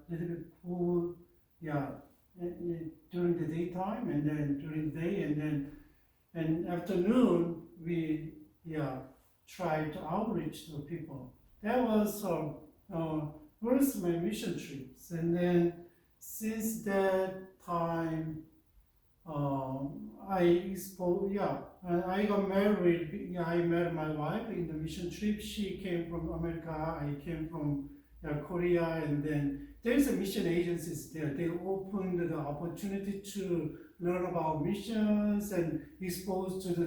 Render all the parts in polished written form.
little bit cool, yeah, during the daytime, and then during the day, and then and afternoon we try to outreach to people. That was first my mission trips, and then since that time I got married. Yeah, I met my wife in the mission trip. She came from America. I came from Korea, and then there's a mission agencies there. They opened the opportunity to learn about missions and exposed to the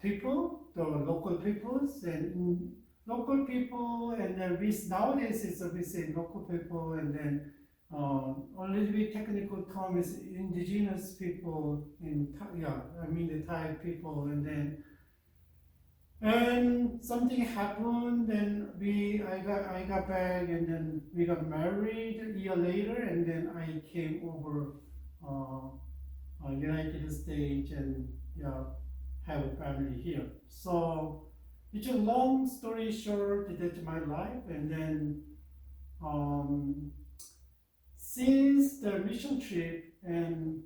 people, the local peoples, and local people, and then we nowadays we say local people, and then a little bit technical term is indigenous people the Thai people, and something happened, and I got back, and then we got married a year later, and then I came over United States, and have a family here. So it's a long story short, that's my life, and then since the mission trip, and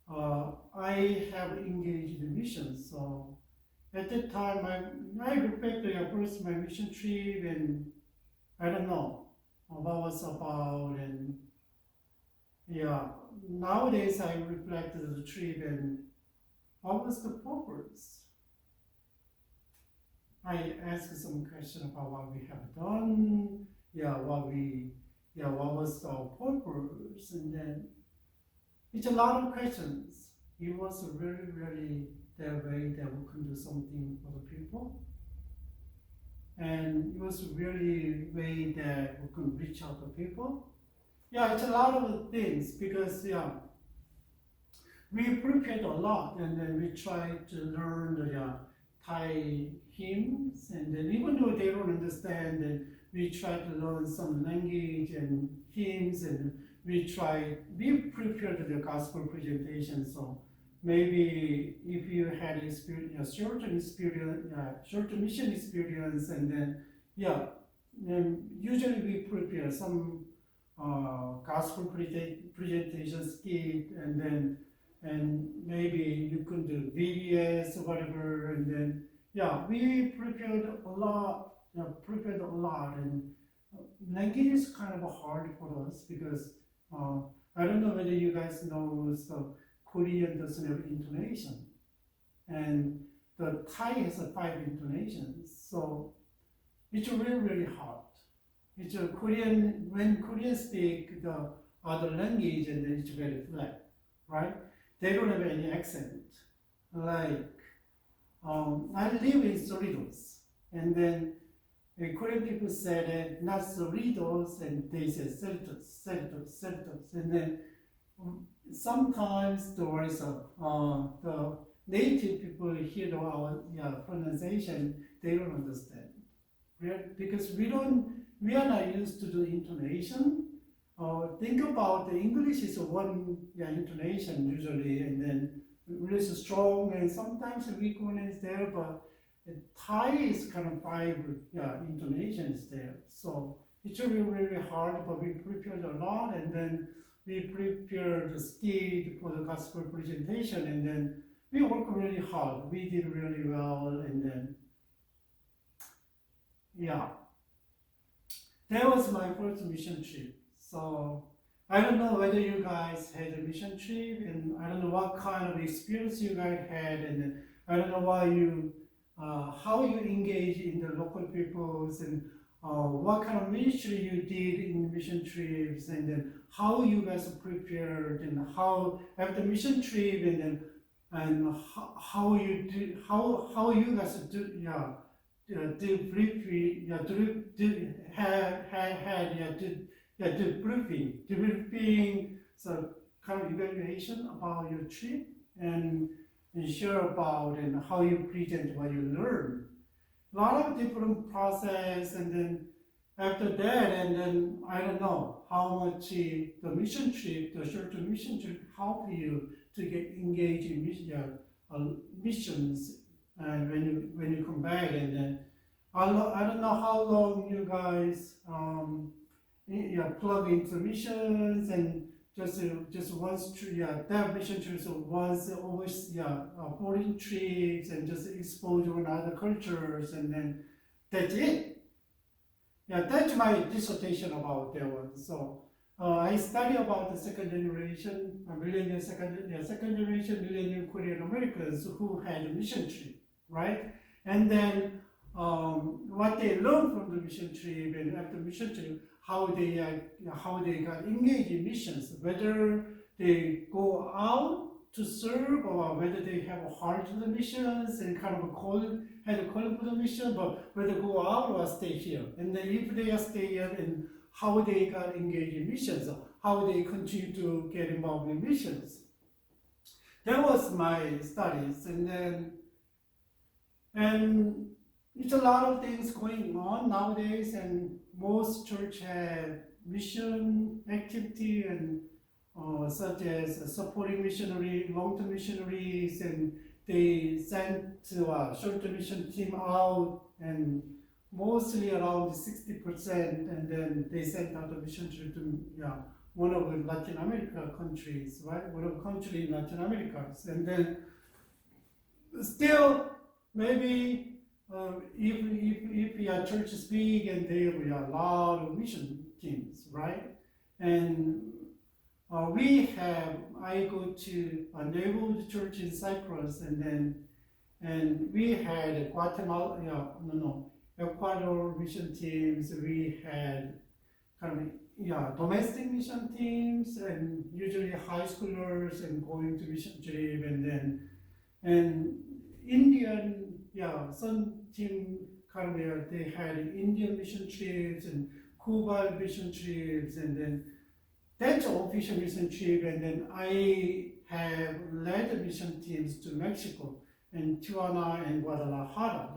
I have engaged in missions. So at that time, I reflect first my mission trip, and I don't know what was about, and nowadays I reflect the trip and what was the purpose. I ask some question about what we have done, what was our purpose, and then it's a lot of questions. It was really, really the way that we can do something for the people, and it was really way that we can reach out to people. It's a lot of things because we prepared a lot, and then we tried to learn the Thai hymns, and then even though they don't understand, then we try to learn some language and hymns, and we prepared the gospel presentation. So maybe if you had short mission experience, and then usually we prepare some gospel presentation skit, and maybe you could do VBS or whatever, and then we prepared a lot, and language is kind of hard for us because I don't know whether you guys know, so Korean doesn't have intonation, and the Thai has 5 intonations, so it's really, really hard. It's a Korean, when Koreans speak the other language, and then it's very flat, right? They don't have any accent. Like, I live in Cerritos, and then the Korean people said not Cerritos, and they said Cerritos, and then sometimes there is the native people hear our pronunciation, they don't understand, because we are not used to the intonation. Think about the English is one intonation usually, and then really strong, and sometimes the weak one is there, but Thai is kind of 5 intonations there. So it's really, really hard, but we prepared a lot, and then we prepared the skit for the gospel presentation, and then we worked really hard. We did really well, and then that was my first mission trip. So I don't know whether you guys had a mission trip, and I don't know what kind of experience you guys had, and I don't know how you engage in the local peoples, and what kind of ministry you did in mission trips, and then how you guys prepared, and how after mission trip, and how you guys debriefing, so kind of evaluation about your trip, and share about and how you present what you learn. A lot of different process, and then after that, and then I don't know how much the mission trip, the short-term mission trip, help you to get engaged in missions, and when you come back, and then I don't know how long you guys plug into missions and just once that mission trips once always foreign trips and just exposure on other cultures and then that's it. Yeah, that's my dissertation about that one. So I study about the second generation second generation millennial Korean Americans who had a mission trip, right? And then what they learned from the mission trip and after mission trip, how they got engaged in missions, whether they go out to serve or whether they have a heart to the missions and kind of had a calling for the mission, but whether go out or stay here. And then if they stay here, and how they got engaged in missions, how they continue to get involved in missions. That was my studies, and it's a lot of things going on nowadays, and most church have mission activity and such as supporting missionary, long-term missionaries, and they sent a short-term mission team out, and mostly around 60%, and then they sent out a mission trip to one of the Latin America countries, right? One of the countries in Latin America, and then still maybe if your church is big and there are a lot of mission teams, right? And I go to a neighborhood church in Cyprus, and we had Guatemala, Ecuador mission teams. We had kind of domestic mission teams, and usually high schoolers and going to mission trip, and Indian some team kind of they had Indian mission trips and Cuba mission trips, and then that's an official mission trip, and then I have led mission teams to Mexico and Tijuana and Guadalajara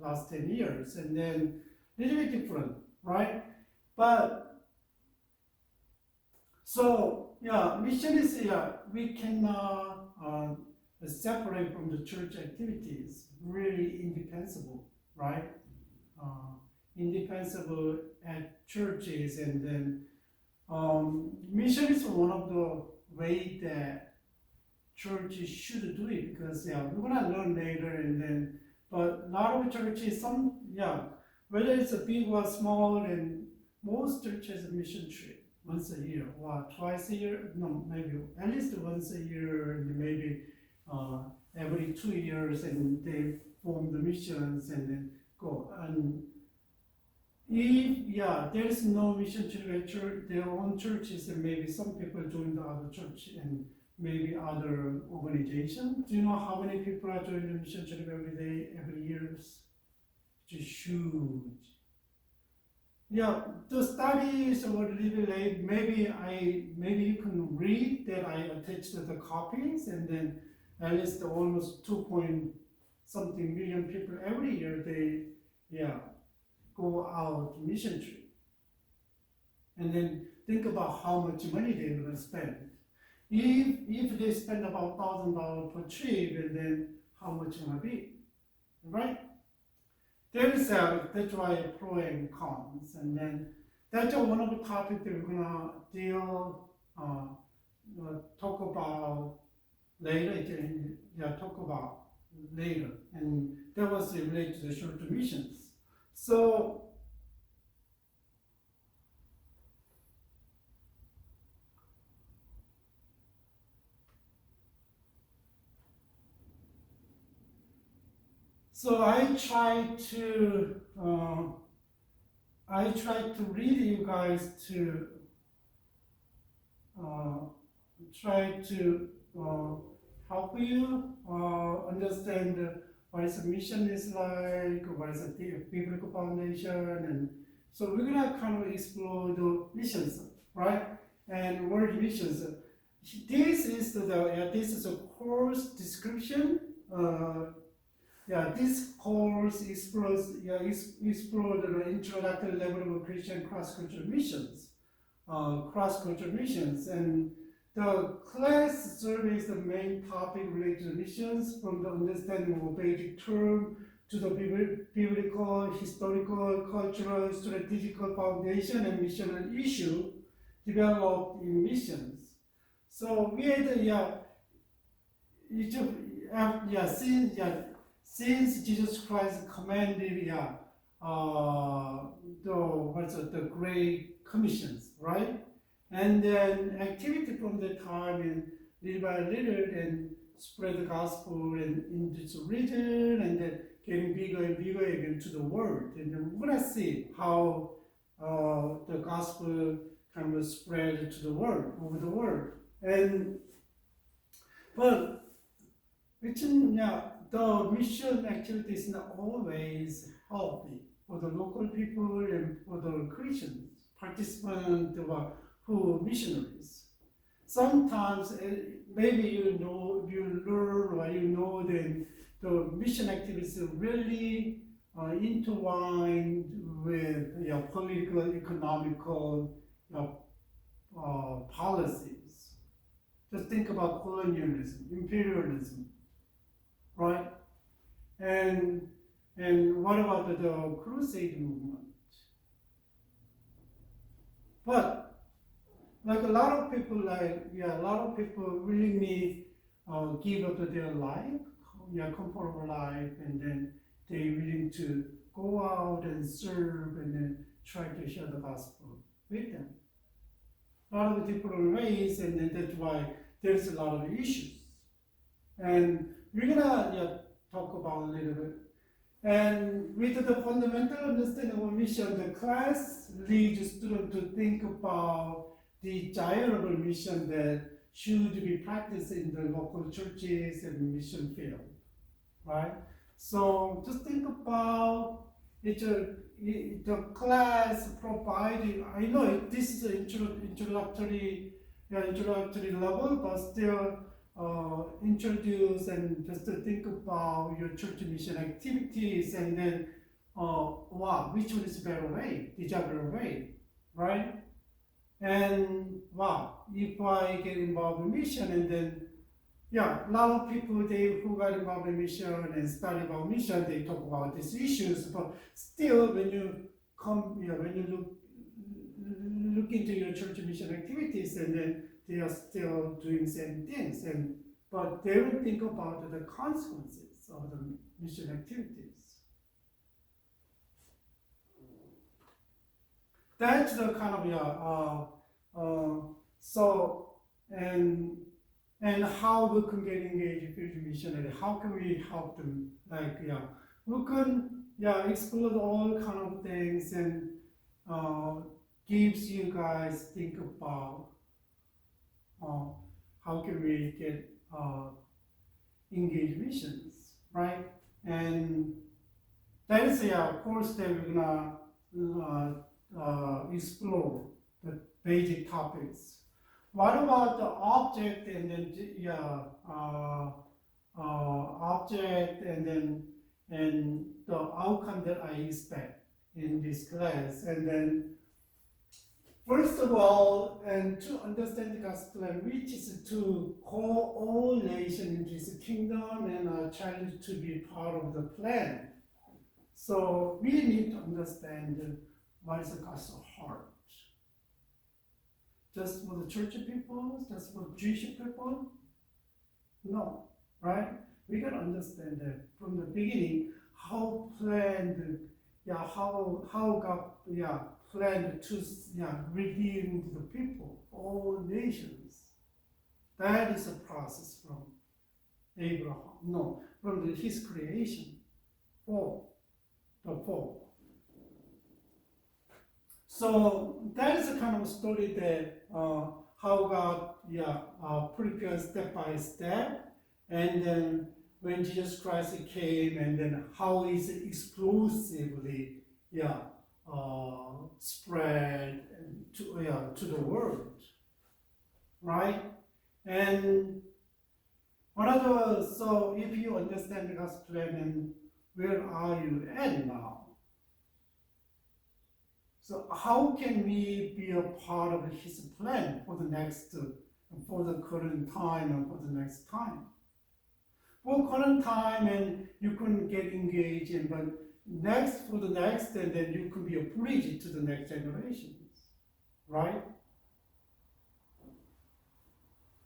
last 10 years, and then a little bit different, right? But so mission is we cannot separate from the church activities, really indispensable, right? Indispensable at churches, and then mission is one of the way that churches should do it, because we're gonna learn later, and then but a lot of churches, whether it's a big or small, and most churches have a mission trip once a year or twice a year, no, maybe at least once a year, and maybe every 2 years, and they form the missions and then go. And if there is no mission trip at church, their own churches, and maybe some people join the other church and maybe other organizations. Do you know how many people are joining the mission trip every day, every year? Just huge. The studies were a little late. Maybe you can read that I attached the copies, and then at least almost 2-point-something million people every year they go out mission trip, and then think about how much money they're gonna spend. If they spend about $1,000 per trip, and then how much gonna be, right? That's why pro and cons, and then that's one of the topics that we're gonna talk about later. And that was related to the short-term missions. So I try to read you guys to try to help you understand what is a mission is like, what is a biblical foundation, and so we're gonna kind of explore the missions, right? And word missions. This is a course description. This course explores the introductory level of Christian cross-cultural missions, and the class surveys the main topic related to missions, from the understanding of a basic term to the biblical, historical, cultural, strategical foundation and missional issue developed in missions. So we had since Jesus Christ commanded the Great Commissions, right? And then activity from the time and little by little and spread the gospel and into the region and then getting bigger and bigger again to the world. And then we're gonna see how the gospel kind of spread to the world, over the world. But the mission activity is not always healthy for the local people and for the Christians, participants who are missionaries. Sometimes maybe you learn or that the mission activities are really intertwined with political, economical policies. Just think about colonialism, imperialism, right? And what about the crusade movement? But like a lot of people willingly give up their life, comfortable life, and then they willing to go out and serve and then try to share the gospel with them. A lot of the different ways, and then that's why there's a lot of issues. And we're gonna talk about a little bit. And with the fundamental understanding of mission, the class leads students to think about the desirable mission that should be practiced in the local churches and mission field, right? So just think about the class providing. I know this is an introductory level, but still introduce and just to think about your church mission activities, and then which one is better way, desirable way, right? And if I get involved in mission, and then a lot of people who got involved in mission and study about mission, they talk about these issues. But still, when you look into your church mission activities, and then they are still doing same things, but they will think about the consequences of the mission activities. That's the kind of and how we can get engaged with missionary. How can we help them? We can explore all kind of things, and gives you guys think about how can we get engaged missions, right? And that is a course that we're gonna explore the basic topics. What about the object and then object and the outcome that I expect in this class? And then first of all, and to understand the God's plan, which is to call all nations into His kingdom and a child to be part of the plan. So we need to understand what is God's heart. Just for the church people, just for the Jewish people? No, right? We gotta understand that from the beginning, how planned, how God, planned to redeem the people, all nations. That is a process from Abraham, from his creation, the fall. So that is a kind of story that how God prepared step by step, and then when Jesus Christ came, and then how is it explosively spread to the world, right? And so if you understand God's plan, and where are you at now? So how can we be a part of His plan for the current time and for the next time? for current time and you couldn't get engaged in, but for the next, and then you could be a bridge to the next generations, right?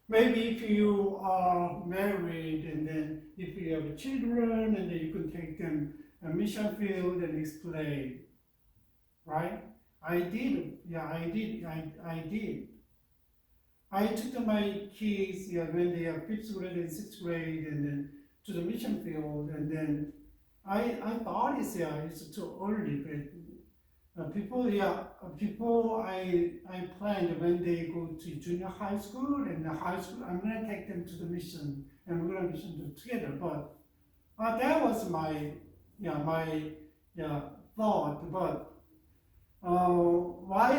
Maybe if you are married and then if you have children and then you can take them a mission field and explain, right? I did. I took my kids when they are 5th grade and 6th grade and then to the mission field, and then I thought it's too early, but people I planned when they go to junior high school and the high school, I'm gonna take them to the mission and we're gonna mission together. But that was my thought. But why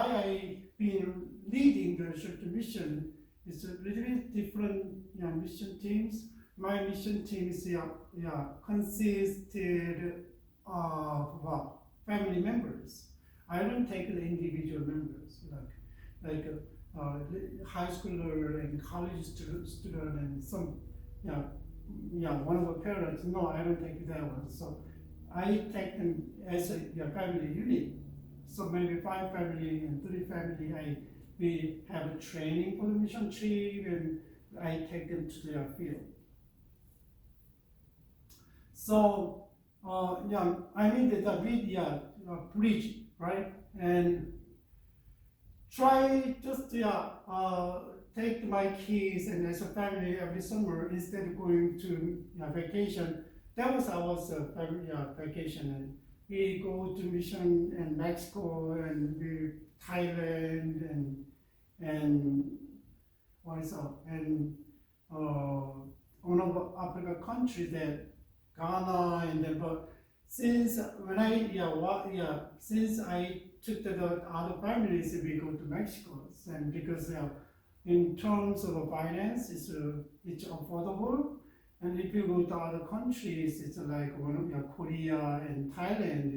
I been leading the church mission is a little bit different mission teams. My mission team is consisted of family members. I don't take the individual members like high schooler and college student and some one of the parents. No, I don't take that one. So I take them as a family unit. So maybe 5 family and 3 family. We have a training for the mission trip and I take them to their field. So I needed a media bridge, right? And try just take my kids and as a family every summer instead of going to vacation. That was our family vacation, and we go to mission in Mexico and Thailand and what is up and one of Africa country that Ghana, and then but since since I took the other families, we go to Mexico, and because in terms of finance, it's affordable, and if you go to other countries, it's like Korea and Thailand,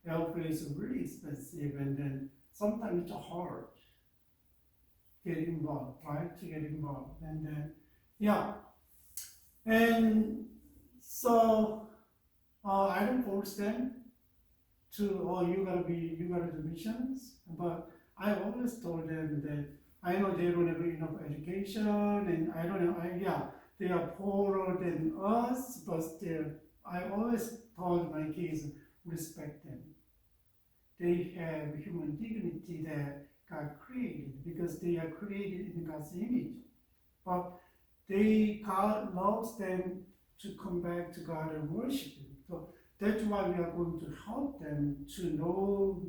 airfare is really expensive, and then sometimes it's hard to get involved, right? And then and so I don't force them to, you gotta do missions, but I always told them that I know they don't have enough education, and I don't know, they are poorer than us, but still, I always told my kids, respect them. They have human dignity that God created, because they are created in God's image. But God loves them to come back to God and worship Him. So that's why we are going to help them to know,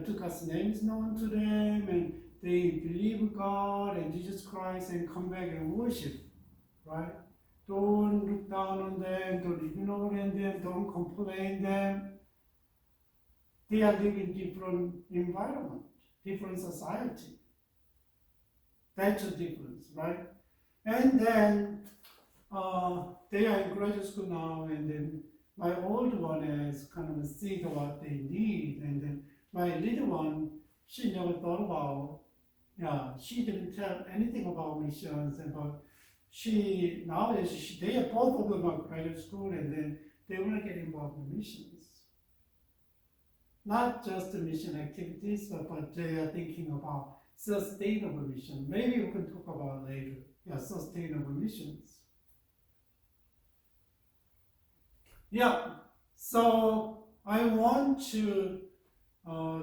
to God's name is known to them, and they believe God and Jesus Christ and come back and worship, right? Don't look down on them, don't ignore them, don't complain them. They are living in different environment, different society. That's the difference, right? And then they are in graduate school now, and then my old one has kind of seen what they need, and then my little one, she never thought about, she didn't tell anything about missions, but nowadays they are both of them at graduate school, and then they want to get involved in missions. Not just the mission activities, but they are thinking about sustainable mission. Maybe we can talk about later. Sustainable missions. So I want to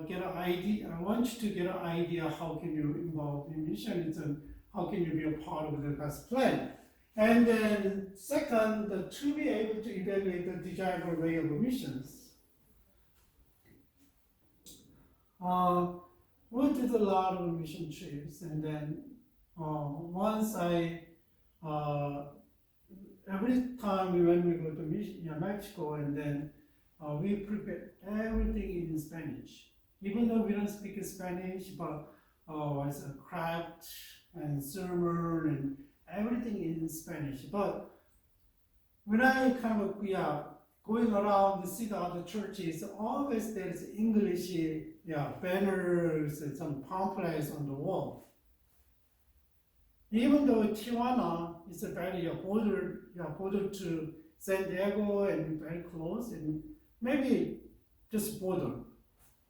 get an idea. I want you to get an idea how can you involve in missions and how can you be a part of the God's plan. And then second, to be able to evaluate the desirable way of missions. We did a lot of mission trips, and then once every time when we go to Mexico, and then we prepare everything in Spanish. Even though we don't speak Spanish, but it's a craft and sermon and everything in Spanish. But when I kind of going around to see the other churches, always there's English banners and some pamphlets on the wall. Even though Tijuana is a very border to San Diego and very close, and maybe just border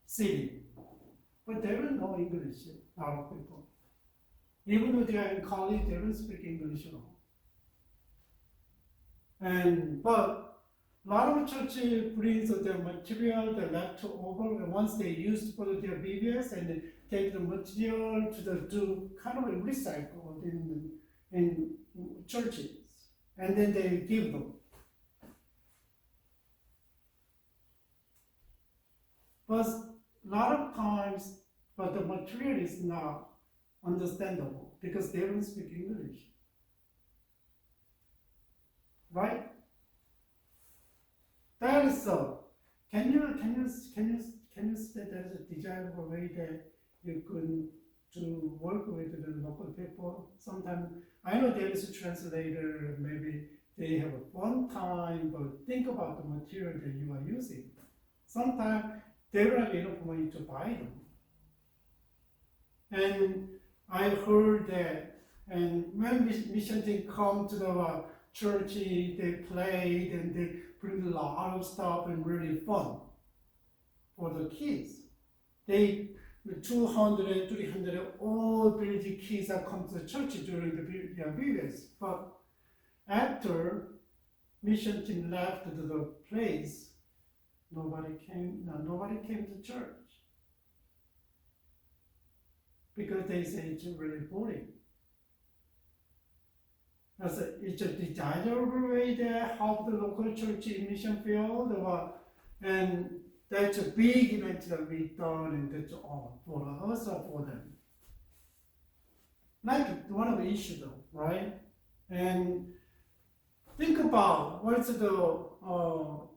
city, but they don't know English. A lot of people, even though they are in college, they don't speak English at all. But a lot of church brings the material, the leftover, and once they use for their BBS, and they take the material to kind of recycle in churches, and then they give them. But a lot of times, but the material is not understandable because they don't speak English, right? That is so. Can you say there's a desirable way that you could to work with the local people? Sometimes I know there is a translator. Maybe they have a fun time, but think about the material that you are using. Sometimes they don't have enough money to buy them. And I heard that, and when mission team come to the church, they played and they bring a lot of stuff and really fun for the kids. They 200, 300, all busy kids that come to the church during the periods. But after mission team left the place, nobody came to church. Because they say it's really boring. It's a desirable way to help the local church in mission field, and that's a big event that we done, and that's all for us or for them. Like one of the issues though, right? And think about what's the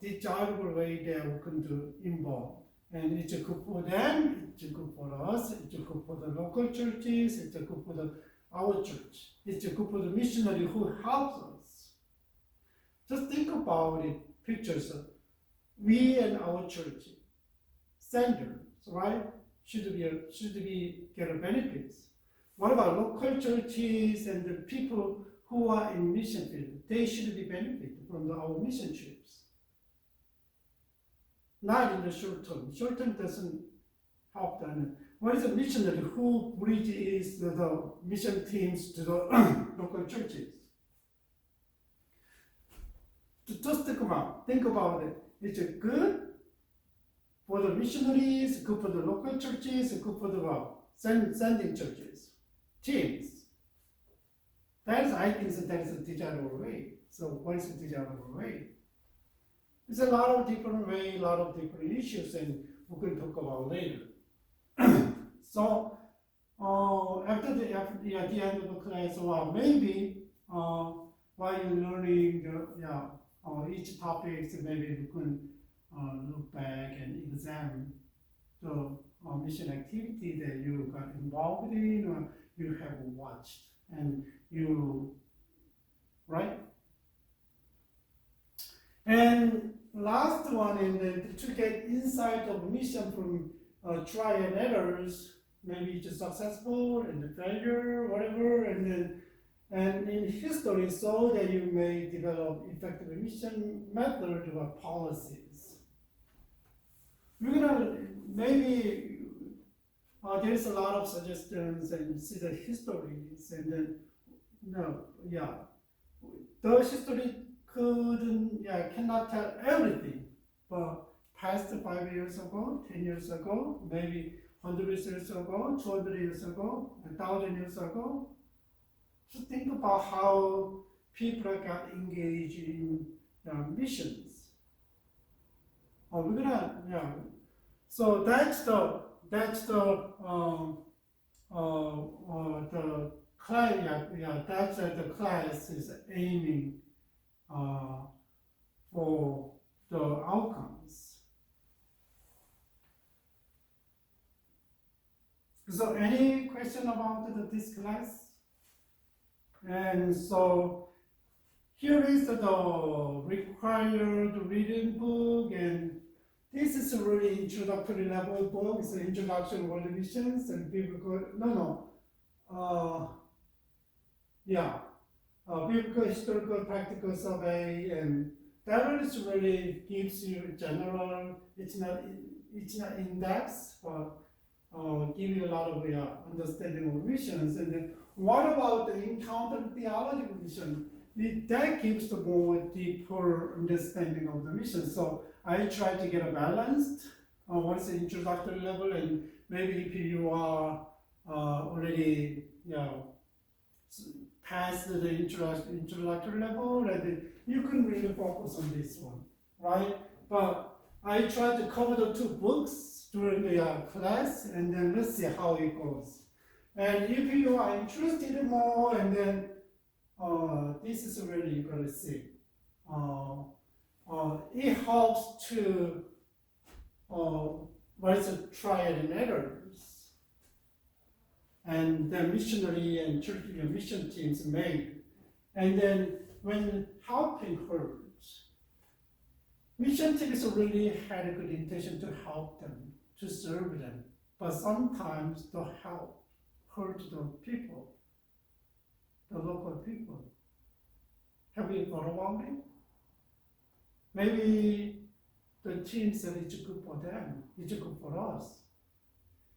desirable way that we can do involved. And it's good for them, it's good for us, it's good for the local churches, it's good for our church. It's good for the missionary who helps us. Just think about it, pictures of we and our church, senders, right? Should be get benefits. What about local churches and the people who are in mission field? They should be benefited from our mission trips. Not in the short term. Short term doesn't help them. What is a missionary who bridges the mission teams to the local churches? Just think about it. It's good for the missionaries, good for the local churches, good for the sending churches, teams. I think that is a desirable way. So what is a desirable way? There's a lot of different ways, a lot of different issues, and we can talk about later. So at the end of the class, or maybe while you're learning each topic, maybe you can look back and examine the mission activity that you got involved in or you have watched, and right? And last one, to get insight of mission from try and errors, maybe it's successful and failure, whatever, and in history, so that you may develop effective mission method or policies. We're gonna maybe there's a lot of suggestions and see the histories, and then the history cannot tell everything, but past 5 years ago, 10 years ago, maybe 100 years ago, 200 years ago, 1,000 years ago, just think about how people got engaged in missions. So that's the class. That's the class is aiming for the outcomes. So any question about this class? And so here is the required reading book, and this is a really introductory level book. It's an introduction to world missions and biblical. yeah, biblical, historical, practical survey, and that one is really gives you general. It's not in depth, but give you a lot of understanding of missions. And then what about the encounter theological mission? That gives the more deeper understanding of the mission. So I try to get a balanced. What's the introductory level, and maybe if you are already past the introductory level, and you can really focus on this one, right? But I try to cover the two books during the class, and then let's see how it goes. And if you are interested more, and then this is really you're gonna see. It helps to what is it, trial and errors, and the missionary and church mission teams made. And then when helping hurts, mission teams really had a good intention to help them, to serve them, but sometimes the help hurt the people, the local people. Have you thought about it? Maybe the team said it's good for them, it's good for us.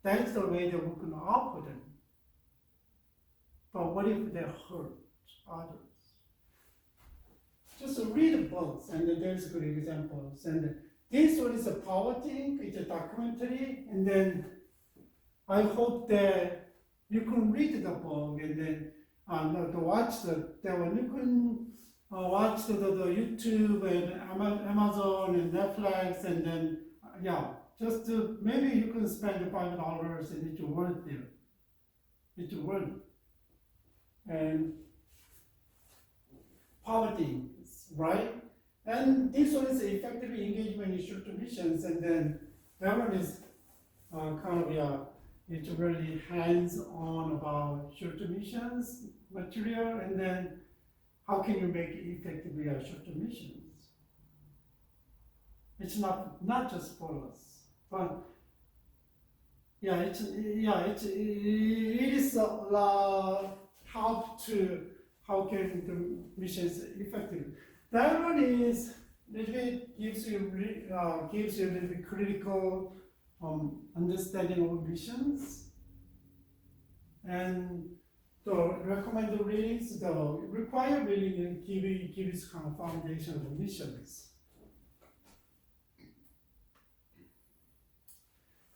That's the way that we can offer them. But what if they hurt others? Just read the books, and there's good examples. And this one is a power thing, it's a documentary, and then I hope that you can read the book and then to watch that one. You can watch the YouTube and Amazon and Netflix, and then just maybe you can spend $5 and it's worth it. It's worth it. And poverty, right? And this one is effective engagement in short missions, and then that one is it's really hands-on about short missions material, and then how can you make it effectively short missions? It's not just for us, but it is how can the missions effective. That one is little bit gives you a little bit critical understanding of missions, and the recommended readings, the required reading gives kind of foundation of missions.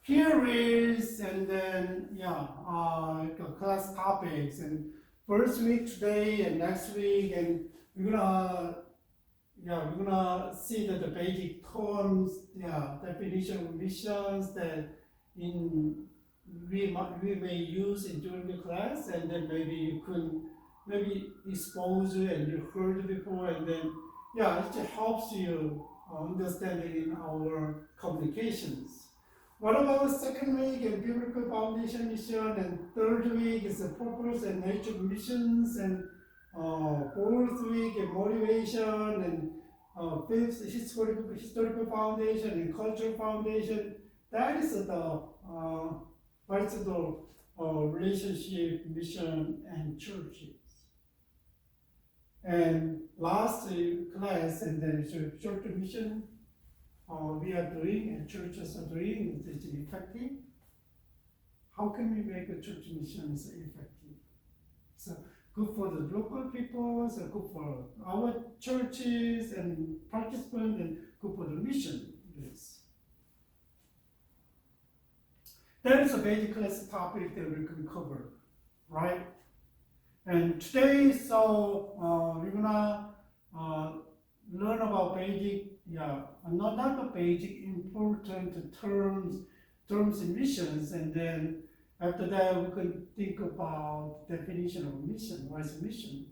Here is, and then class topics, and first week today and next week, and we're gonna see that the basic terms, definition of missions that we may use during the class, and then maybe you can expose it and you heard before, and then it helps you understanding in our communications. What about second week and biblical foundation mission, and third week is the purpose and nature of missions, and fourth week and motivation, and fifth historical foundation and cultural foundation. That is the relationship, mission, and churches. And last class, and then short mission. We are doing and churches are doing, is it effective? How can we make a church missions effective? So good for the local people, so good for our churches and participants, and good for the mission. That is a basic class topic that we can cover, right? And today, we're gonna learn about basic, not the basic important terms in missions, and then after that we can think about definition of mission. What is a mission?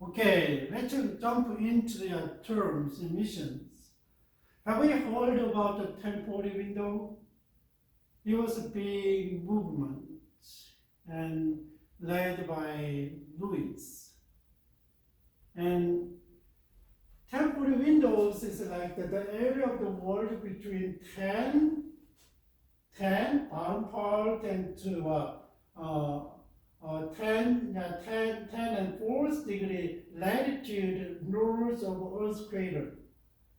Okay, let's jump into the terms in missions. Have we heard about the 1040 window? It was a big movement and led by Louis. And 1040 windows is like the area of the world between 10 10, bottom part, and to 10 and 4th degree latitude north of Earth's crater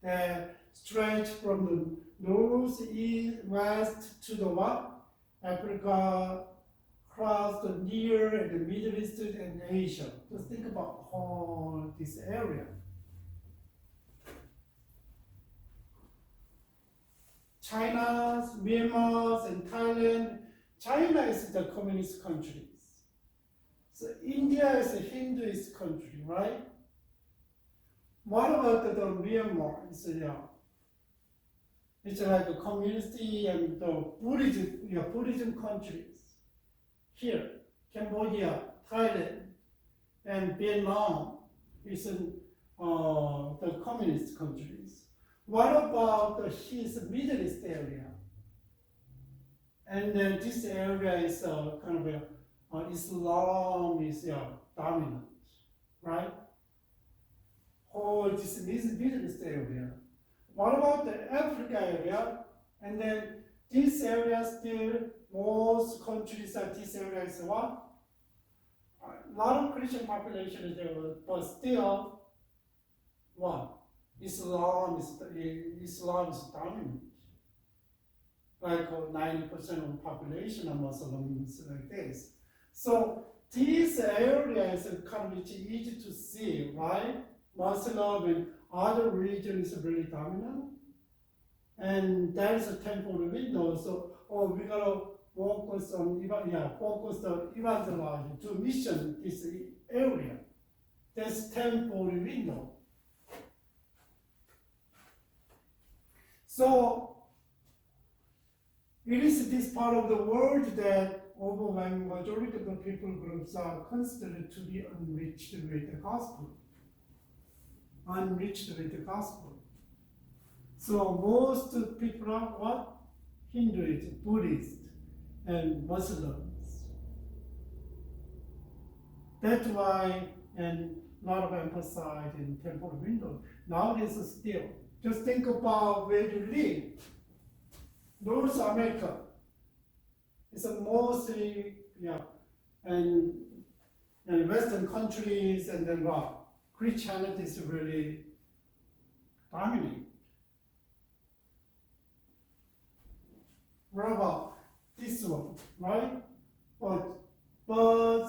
that stretch from the north, east, west to the what? Africa, across the Near and the Middle East and Asia. Just think about all this area. China, Myanmar, and Thailand. China is the communist countries. So India is a Hinduist country, right? What about the Myanmar? It's like a community and the Buddhism countries. Here, Cambodia, Thailand, and Vietnam is the communist countries. What about the Middle East area? And then this area is kind of Islam is dominant, right? Whole this Middle East area. What about the Africa area? And then this area still, most countries at this area is what? A lot of Christian population is there, but still, what? Islam is dominant. Like 90% of the population are Muslims like this. So this area is kind of easy to see, right? Muslim and other religions is really dominant. And that is a temporal window. So, we gotta focus on evangelizing to mission this area. That's temporal window. So it is this part of the world that overwhelming majority of the people groups are considered to be unreached with the gospel. So most people are what? Hindus, Buddhists, and Muslims. That's why, and a lot of emphasis in temporal window. Nowadays still, just think about where you live. North America is mostly, and Western countries, and then what? Christianity is really dominant. What about this one, right? But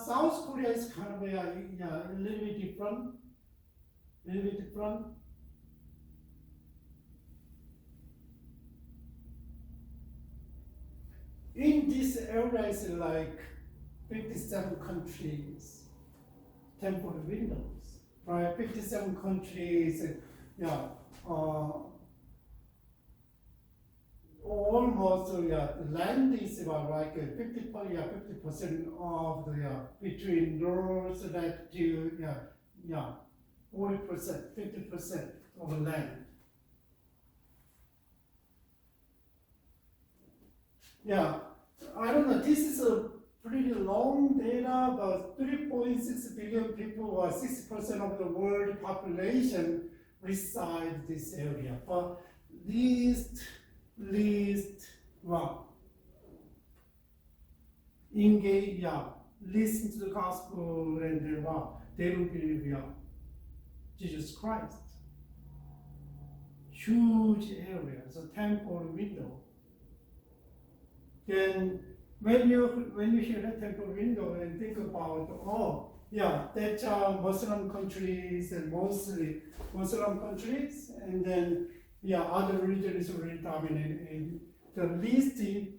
South Korea is kind of a little bit different. In this area is like 57 countries, temporal windows, right? 57 countries, almost the land is about like 50% of the between north latitude, 40%, 50% of the land. I don't know, this is a pretty long data, but 3.6 billion people, or 60% of the world population, reside in this area. But least engage, listen to the gospel, and they don't believe Jesus Christ. Huge area, so temporal window. Then when you hear that temporal window and think about, that's Muslim countries and mostly Muslim countries, and then other religions really dominate. And the least, the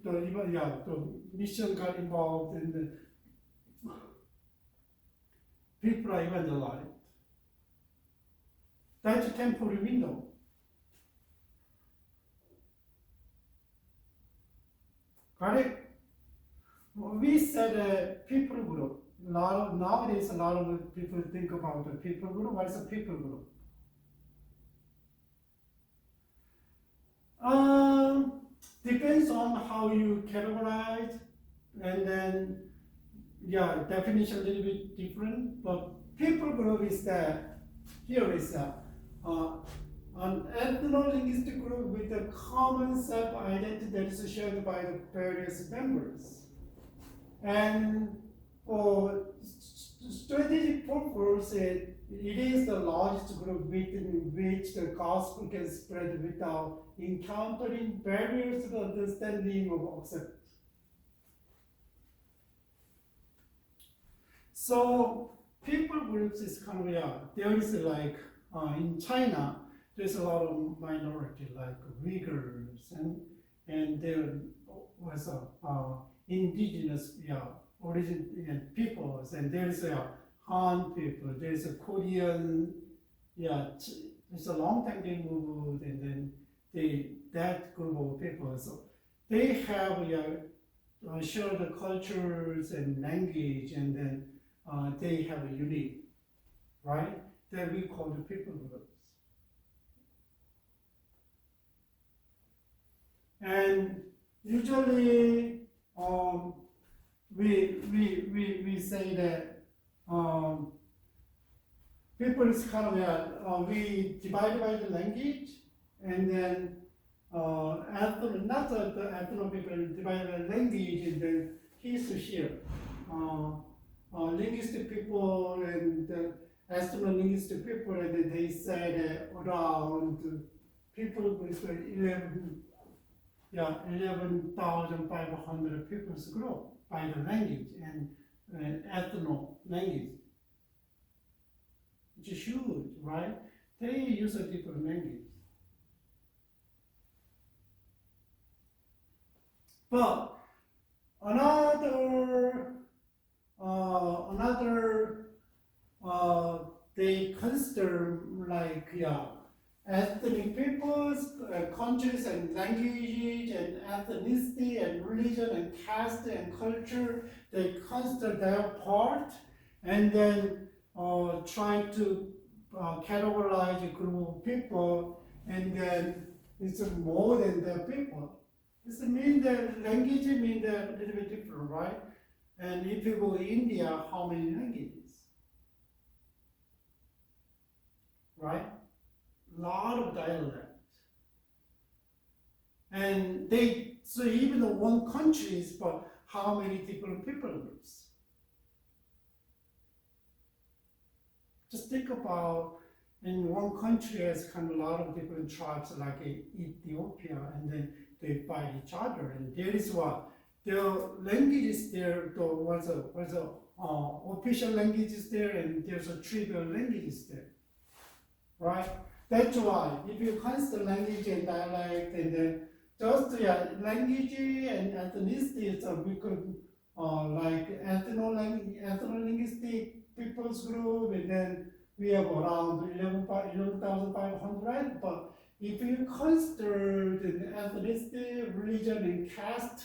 mission got involved, and the people are evangelized. That's a temporal window. Got it? We said people group. Nowadays, a lot of people think about the people group. What is a people group? Depends on how you categorize, and then definition a little bit different. But people group is that here is an ethno-linguistic group with a common self-identity that is shared by the various members. And for strategic purpose, it is the largest group within which the gospel can spread without encountering barriers to understanding or acceptance. So people groups is kind of, yeah, there is like in China, there's a lot of minority like Uyghurs and there was indigenous origin peoples, and there's Han people, there's a Korean, it's a long time they moved, and then that group of people, so they have share the cultures and language, and then they have a unique, right? That we call the people groups. And usually we say that people is kind of we divide by the language, and then not the ethno people divide by language, and then he's here. Linguistic people and ethno-linguistic people, and they said around people with 11,500 people's group by the language and ethno language. It's huge, right? They use a different language. But they consider like ethnic peoples, countries and languages and ethnicity and religion and caste and culture. They consider their part, and then try to categorize a group of people, and then it's more than the people. This means that language means a little bit different, right? And if you go to India, how many languages? Right? A lot of dialect. And so even though one country is, but how many different people groups? Just think about in one country has kind of a lot of different tribes like Ethiopia, and then they fight each other, and there is what the languages there. Was official languages there, and there's a tribal languages there, right? That's why if you consider language and dialect, and then just language and ethnicity, so we could like ethno-linguistic people's group, and then we have around 11,500, but if you consider the ethnicity, religion, and caste,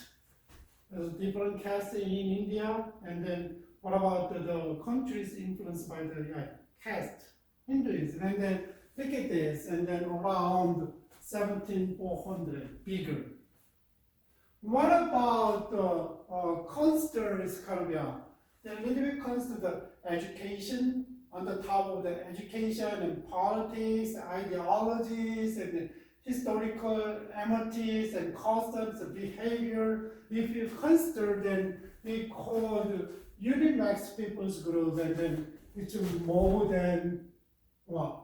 there's different castes in India, and then what about the countries influenced by the caste, Hinduism, and then look at this, and then around 17,400, bigger. What about the consider is kind of, then when we consider the education, on the top of the education and politics, ideologies, and the historical amenities and customs and behavior, if you consider, then we call the Unimax people's group, and then it's more than what?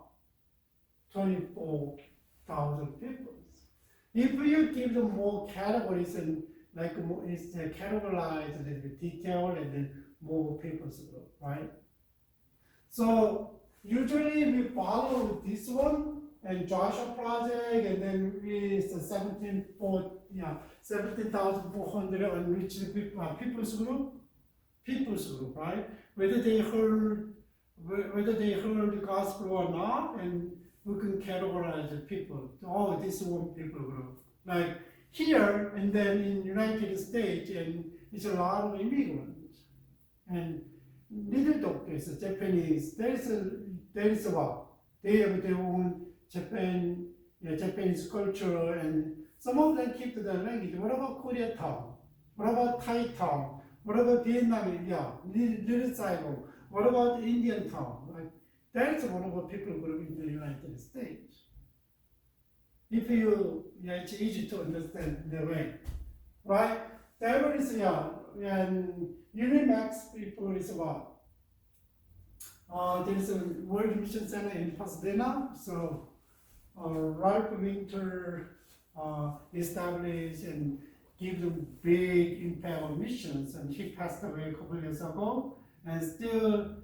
24,000 people. If you give them more categories and like more, it's categorized a little bit detailed, and then more people's group, right? So usually we follow this one and Joshua project, and then it's 17,400 unreached people's group, right? Whether they heard the gospel or not, and we can categorize the people. Oh, this one people group. Like here, and then in United States, and it's a lot of immigrants. And little doctors, Japanese, there is what? They have their own Japanese culture, and some of them keep their language. What about Koreatown? What about Thai town? What about Vietnam? Little Saigon. What about Indian town? Like, that's one of the people group in the United States. if you, it's easy to understand the way, right? That one is, and Unimax people is what? There's a World Mission Center in Pasadena, so Ralph Winter established and give them big impact on missions, and he passed away a couple of years ago, and still,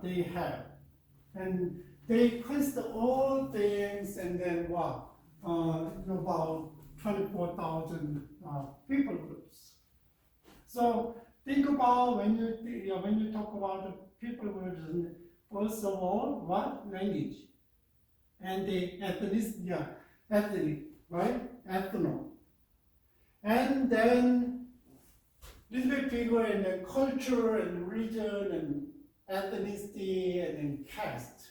they have. And they consider all things, and then what? About 24,000 people groups. So think about when you talk about the people groups, first of all, what? Language. And the ethnic, right? Ethno. And then little bit bigger, and then culture and region and ethnicity and then caste.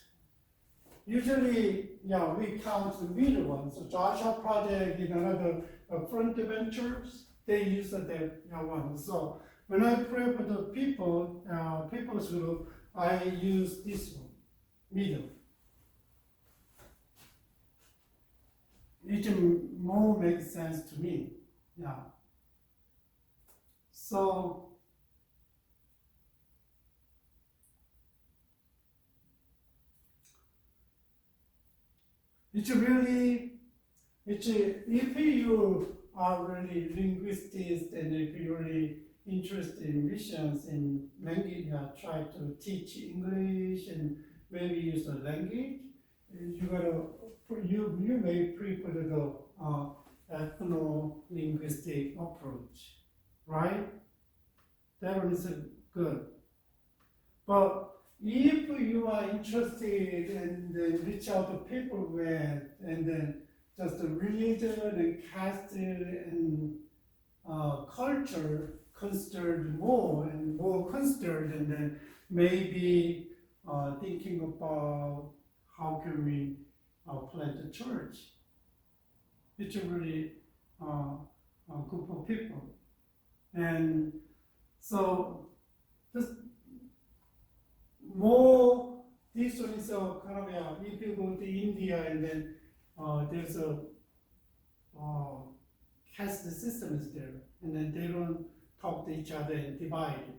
Usually, we count the middle one. So Joshua Project in another front ventures, they use that one. So when I pray for the people's group, I use this one, middle. It more makes sense to me. So if you are really linguistics and if you're really interested in missions and language, try to teach English and maybe use the language, you may prefer the ethno-linguistic approach, right? That one is good. But if you are interested and then reach out to people with, and then just the religion and caste and culture considered more and more considered, and then maybe thinking about how can we plant a church. It's a really group of people. And so just more, this one is a kind of, if you go to India and then there's a caste system is there, and then they don't talk to each other and divide it.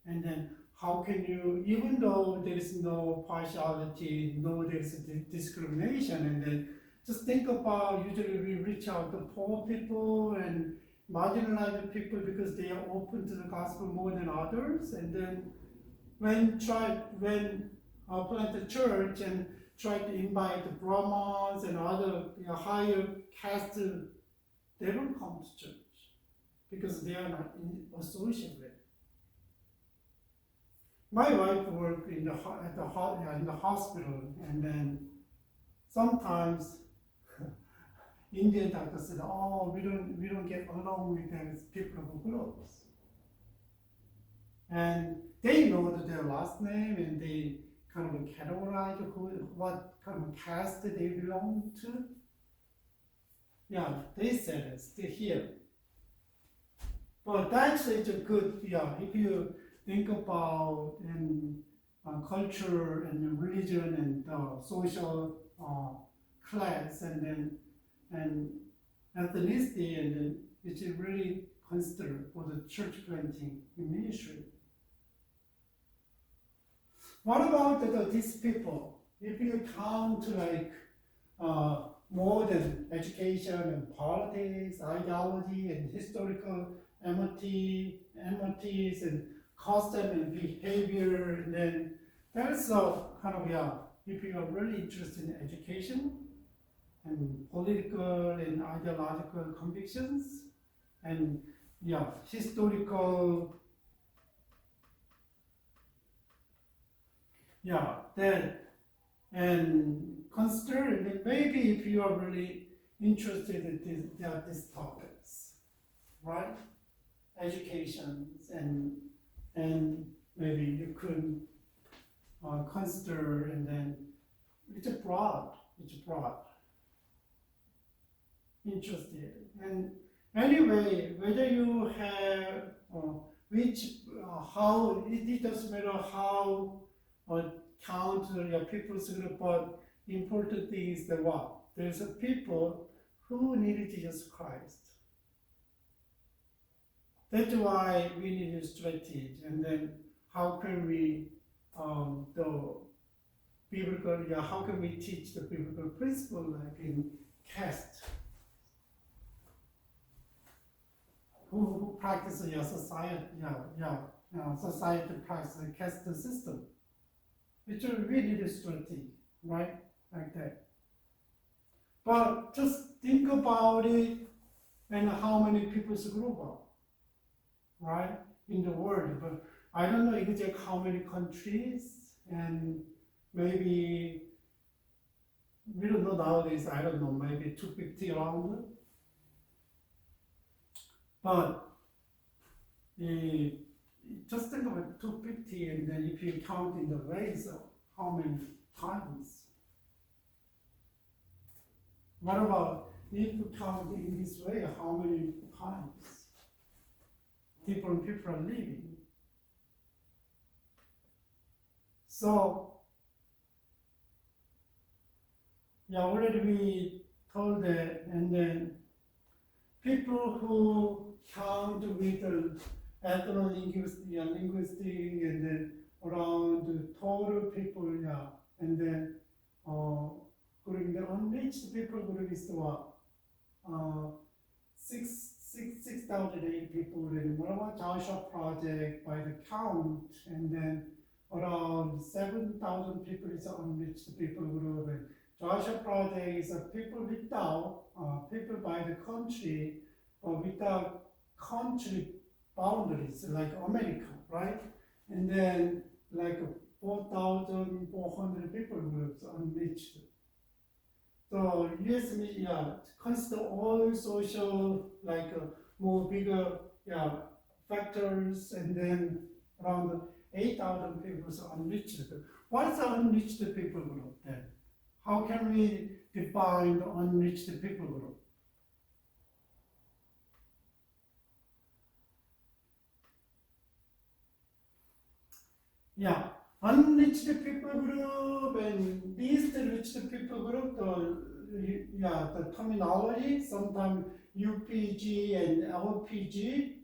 And then how can you, even though there is no partiality, no there is discrimination, and then just think about, usually we reach out to poor people and marginalized people because they are open to the gospel more than others, and then when plant a church and try to invite the Brahmins and other higher caste, they don't come to church because they are not associated with it. My wife worked in the hospital, and then sometimes Indian doctors said, "Oh, we don't get along with those people who groups," and they know their last name and they kind of categorize what kind of caste they belong to. They said it, still here. But that's a good, if you think about in culture and religion and social class and ethnicity, and then it's really considered for the church planting ministry. What about these people? If you count like more than education and politics, ideology and historical amenities and custom and behavior, and then that's a kind of, if you are really interested in education and political and ideological convictions and historical, then and consider, and maybe if you are really interested in these topics, right? Education and maybe you could consider, and then it's broad, interested. And anyway, whether you have how, it doesn't matter how count your people's group, but important thing is the there's a people who need Jesus Christ. That's why we need a strategy. And then how can we, the biblical, how can we teach the biblical principle like in caste? Who practice society, society practice the caste system. It's a really need a strategy, right? Like that. But just think about it and how many people group up, right? In the world. But I don't know exactly how many countries, and maybe we don't know nowadays, I don't know, maybe 250 around. But just think about 250, and then if you count in the ways of how many times. What about if you count in this way, how many times different people are living? So, already we told that, and then people who count with ethno-linguistic, and then around total people, and then 그리고 the unreached people group is what 6,008 people. And what about Joshua Project by the count, and then around 7,000 people is unreached people group. And Joshua Project is a people without people by the country, or without country boundaries, like America, right? And then like 4,400 people groups unreached. So US media consider all social, like more bigger factors, and then around 8,000 people are unreached. What is the unreached people group then? How can we define the unreached people group? Unreached people group and least reached people group, the terminology, sometimes UPG and LRPG,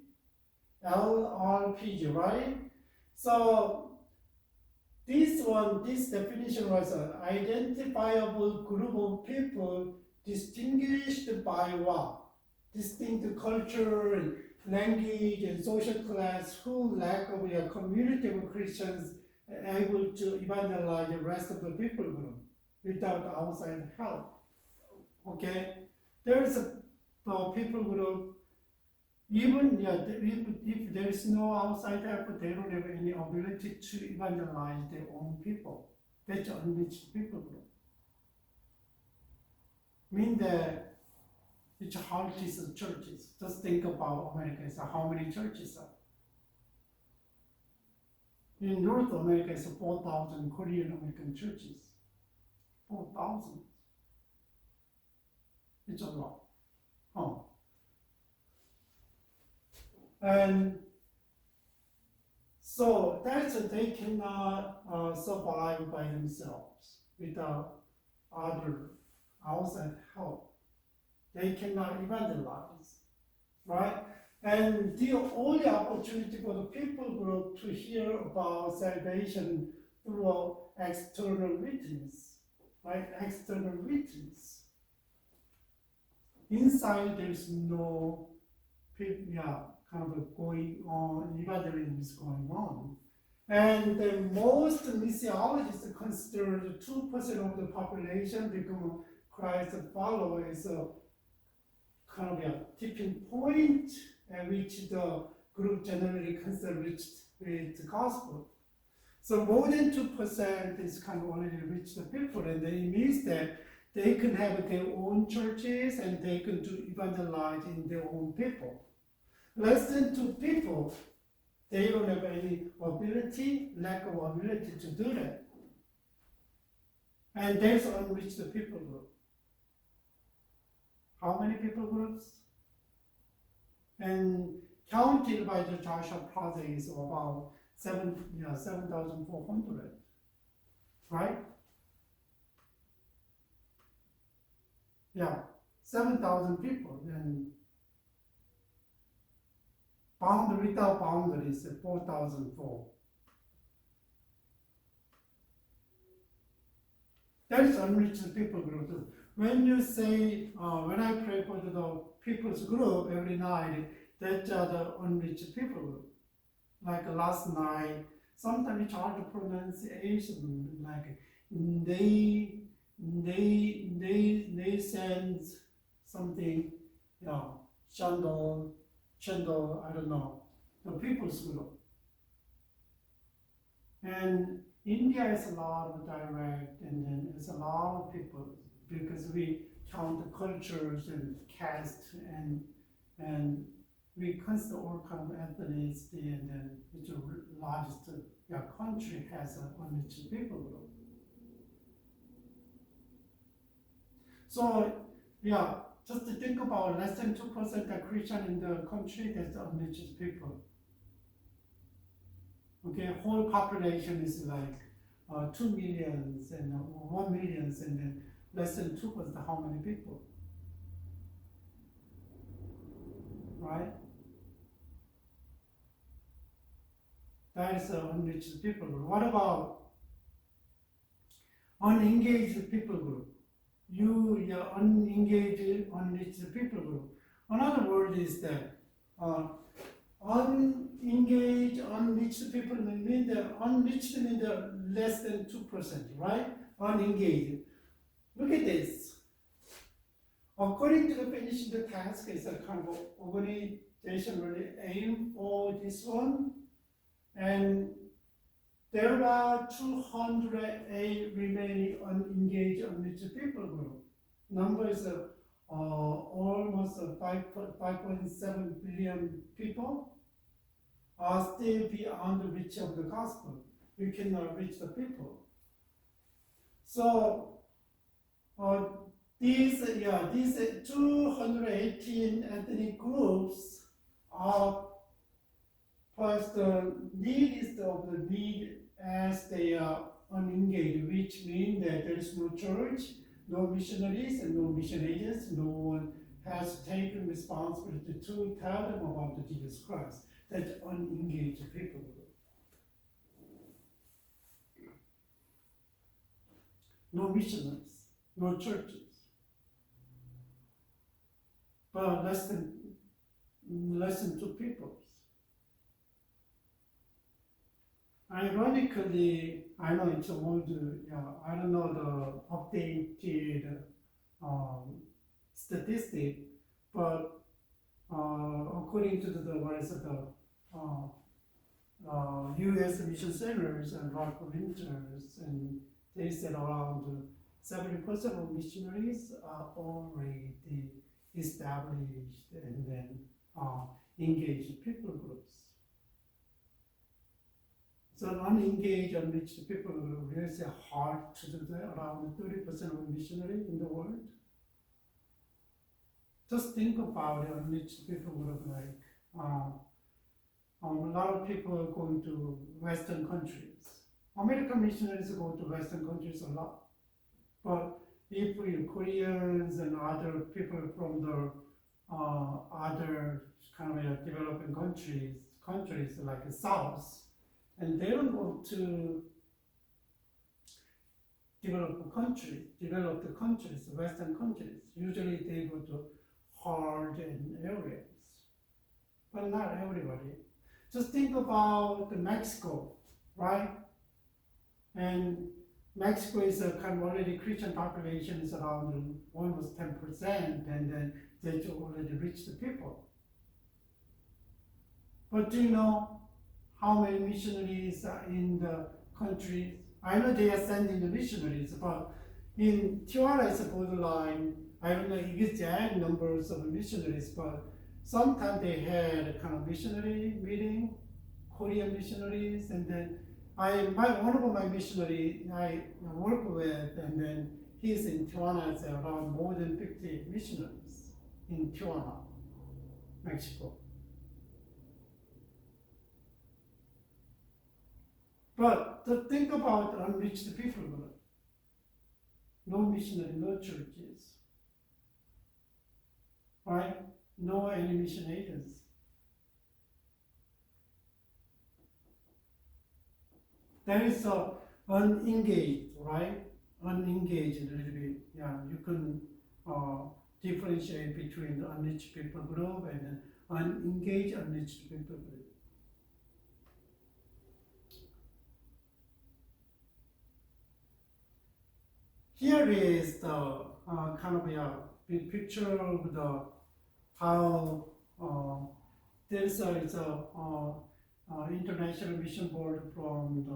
right? So this definition was an identifiable group of people distinguished by what? Distinct culture and language and social class, who lack of a community of Christians able to evangelize the rest of the people group without outside help. Okay, there's a people group, even if there is no outside help, they don't have any ability to evangelize their own people. That's unreached people group. Mean that it's hard to see churches. Just think about America, so how many churches are. In North America, it's 4,000 Korean American churches. 4,000. It's a lot. And so that's they cannot survive by themselves without other outside help. They cannot evangelize, right? And the only opportunity for the people group to hear about salvation through external witness, right? External witness. Inside, there's no, kind of going on, evangelism is going on. And the most missiologists consider 2% of the population become Christ followers, kind of a tipping point at which the group generally considered reached with the gospel. So more than 2% is kind of already reached the people, and then it means that they can have their own churches and they can do evangelize in their own people. Less than 2 people, they don't have any ability, lack of ability to do that. And there's unreached people group. How many people groups? And counted by the Joshua Project is about 7,400, right? yeah, 7,000 people, and without boundaries, 4,004. That is unreached people group. When you say, when I pray for the people's group every night, that's the unreached people group. Like last night, sometimes it's hard to pronunciation, like they send something, Chandol, I don't know, the people's group. And India is a lot of direct, and then it's a lot of people because we count the cultures and caste, and we consider all kind of ethnicity, and then it's the largest country has a unreached people group. So just to think about less than 2% are Christian in the country, that's unreached people. Okay, whole population is like 2 millions and 1 millions, and then less than 2% how many people, right? That is unreached people group. What about unengaged people group? You're unengaged, unreached people group. Another word is that unengaged, unreached people mean the unreached mean the less than 2%, right? Unengaged. Look at this. According to the finishing the task, it's a kind of organization really aim for this one, and there are 208 remaining unengaged, unreached people group. Number is almost 5.7 billion people are still beyond the reach of the gospel. We cannot reach the people. So these 218 ethnic groups are first the least of the need as they are unengaged, which means that there is no church, no missionaries, and no mission agents. No one has taken responsibility to tell them about the Jesus Christ. That's unengaged people. No missionaries, no churches. But less than 2 people. Ironically, I know it's old, I don't know the updated statistic, but according to the U.S. mission centers and rock winters, and they said around 70% of missionaries are already established and then engaged people groups. So unengaged, unreached people group really hard to do that, around 30% of missionary in the world. Just think about it, unreached people group, like a lot of people are going to Western countries. American missionaries go to Western countries a lot. But if we Koreans and other people from the other kind of developing countries like the South, and they don't go to developed countries, Western countries. Usually they go to hardened areas, but not everybody. Just think about Mexico, right? And Mexico is a kind of already Christian population is around almost 10%, and then they already reached the people. But do you know how many missionaries are in the country? I know they are sending the missionaries, but in Tijuana is a borderline. I don't know exact numbers of missionaries, but sometimes they had a kind of missionary meeting, Korean missionaries, and then one of my missionary I work with, and then he's in Tijuana. It's around more than 50 missionaries in Tijuana, Mexico. But to think about unreached people, no missionary, no churches. right? No animation agents. There is a unengaged, right? Unengaged a little bit. Yeah, you can differentiate between the unreached people group and unengaged unreached people group. Here is the kind of a big picture of the how there's a international mission board from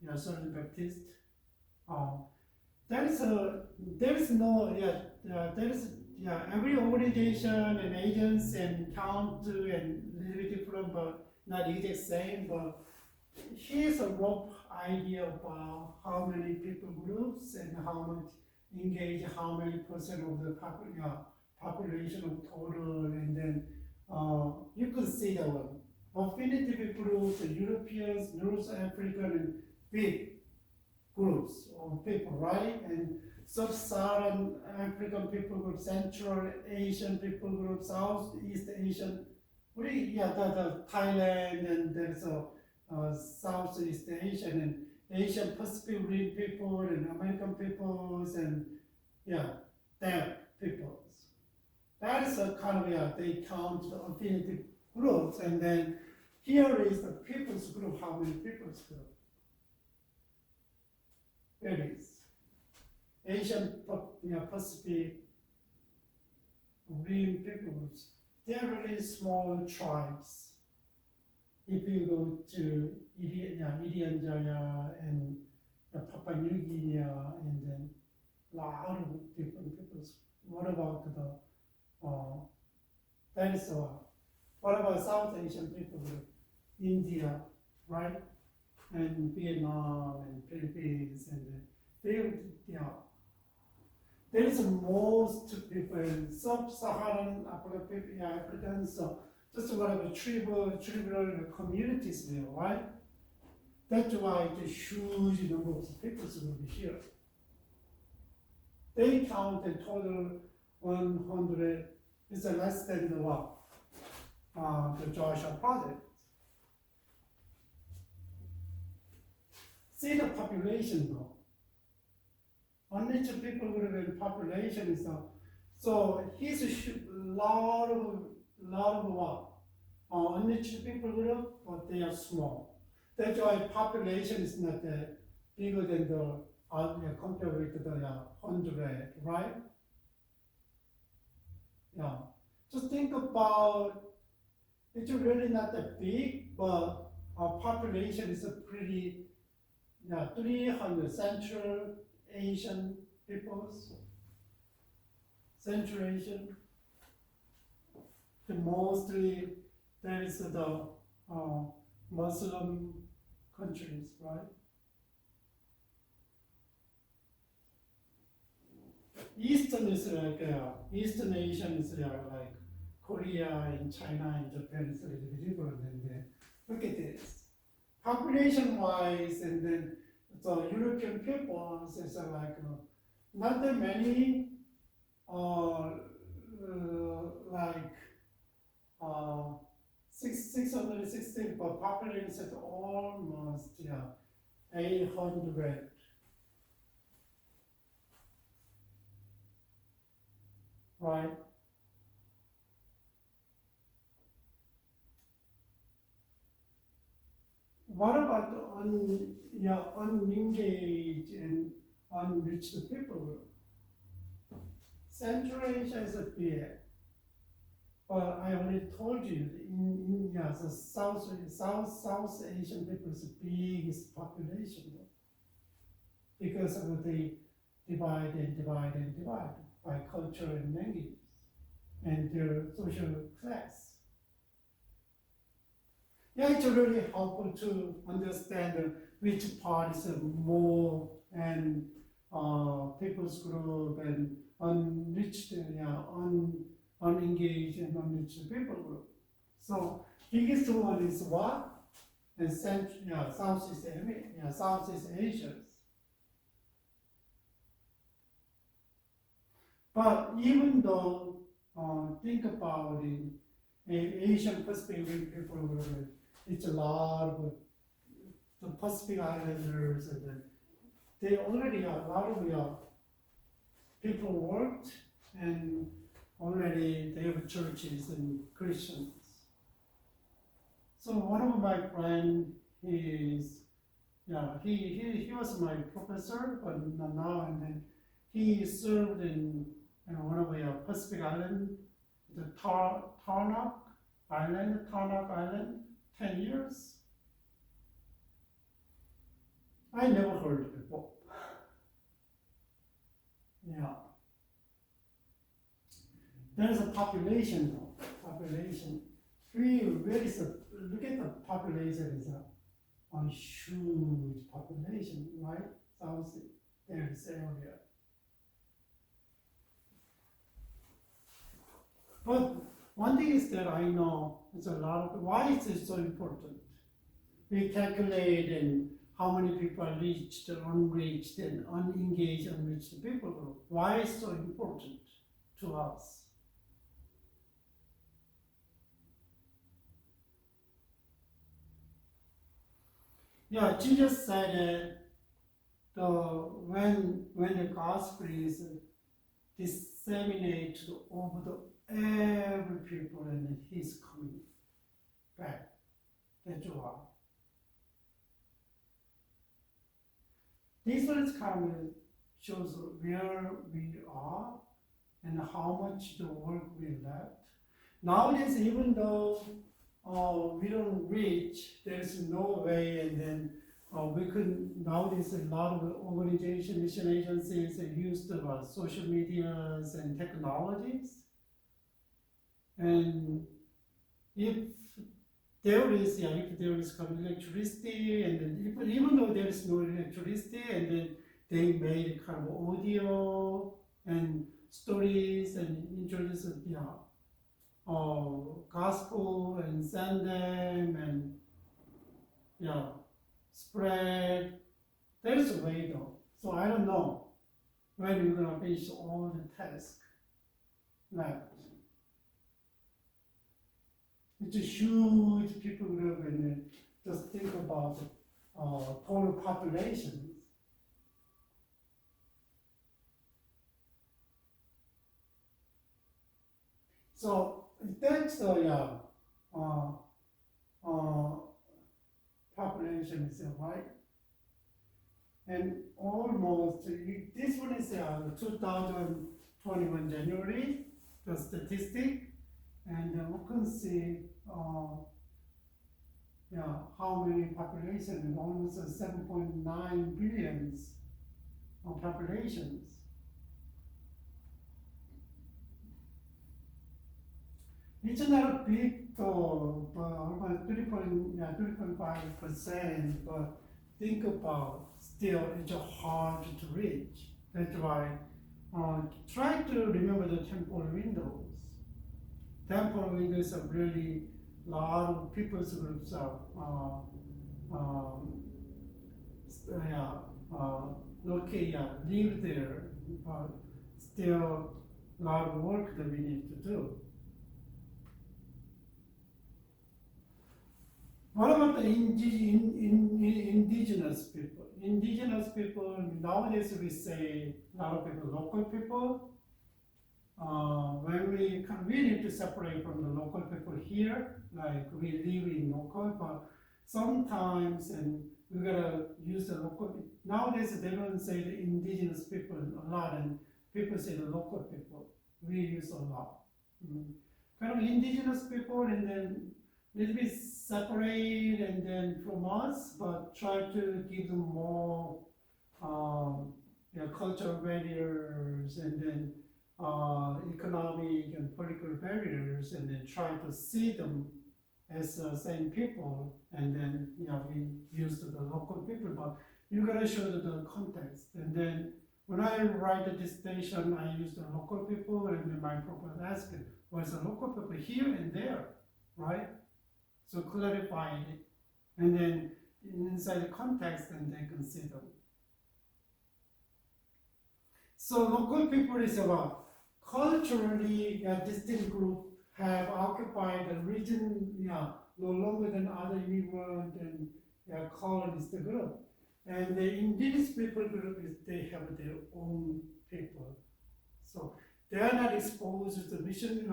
the Southern Baptist. There is no there is every organization and agents and count and little bit different, but not exact same. But here's a rough idea about how many people groups and how much engage, how many percent of the population of total, and then you can see the one. Affinity people groups, Europeans, North African, and big groups of people, right? And Sub-Saharan African people group, Central Asian people group, Southeast Asian, the Thailand, and there's a Southeast Asian and Asian Pacific Rim people and American peoples and that peoples. That is a kind of they count the affinity groups, and then here is the people's group. How many people's group? It is Asian Pacific Rim peoples. They are really small tribes. If you go to Irian Jaya and Papua New Guinea, and then a lot of different peoples. What about what about South Asian people? India, right? And Vietnam and Philippines, and there is most people in Sub-Saharan Africans, so just whatever tribal communities there, right? That's why the huge number of people will be here. They count in total 100, it's less than the Joshua Project. See the population though. Unreached people group and population is so here's a lot of what? Unreached people group, but they are small. That's why population is not that bigger than the compared with the 100, right? Yeah. Just think about it's really not that big, but our population is a pretty 300 Central Asian peoples. Central Asian. Mostly there is the Muslim countries, right? Eastern is Eastern Asian is like Korea and China and Japan is a little bit different than that. Look at this. Population-wise, and then the European peoples is like not that many, like 660, but population is almost 800. Right? What about the unengaged and unreached people group? Central Asia is a big, but I already told you in India, the South Asian people is the biggest population because they divide by culture and language and their social class. Yeah, it's really helpful to understand which part is more and people's group and unreached, unengaged and unreached people group. So biggest one is what? And Southeast Asia. But even though think about Asian Pacific Rim people, it's a lot of the Pacific Islanders, and then they already a lot of people worked, and already they have churches and Christians. So one of my friend is, he was my professor, but not now, and then he served in one of the Pacific Island, the Tarnac Island, 10 years. I never heard it before. Yeah. There's a population though. Population. Look at the population, is a huge population, right? South there's area. But one thing is that I know it's a lot of, why is it so important? We calculate and how many people are reached, unreached, and unengaged, unreached people group. Why is it so important to us? Yeah, Jesus said when the gospel is disseminated over every people, and he's coming back. That's why. This one is kind of shows where we are and how much the work we left. Nowadays, even though we don't reach, there's no way, and then we could, nowadays a lot of organizations, mission agencies use the social medias and technologies. And if there is electricity, and then even though there is no electricity, and then they made kind of audio and stories and introduce gospel and send them and spread. There's a way though. So I don't know when we're gonna finish all the tasks left. It's a huge people group, and just think about total populations. So that's the population is right, and almost this one is 2021 January, the statistic, and we can see how many population, almost 7.9 billions of populations. It's not a big though, but almost 3.5%, but think about, still it's hard to reach. That's why try to remember the temporal windows. Temporal windows are really a lot of people's groups are live there, but still a lot of work that we need to do. What about the indigenous people? Indigenous people, nowadays we say a lot of people, local people. When we need to separate from the local people here, like we live in local, but sometimes, and we gotta use the local. Nowadays they don't say the indigenous people a lot, and people say the local people. We use a lot. Kind of indigenous people, and then little bit separate and then from us, but try to give them more cultural barriers, and then economic and political barriers, and then try to see them as the same people, and then we use the local people, but you gotta show the context. And then when I write the dissertation, I use the local people, and then my professor asked, was the local people here and there, right? So clarify it, and then inside the context, and they can see them. So local people is about culturally distinct group have occupied the region no longer than other immigrant and colonist group. And the indigenous people group is they have their own people. So they are not exposed to mission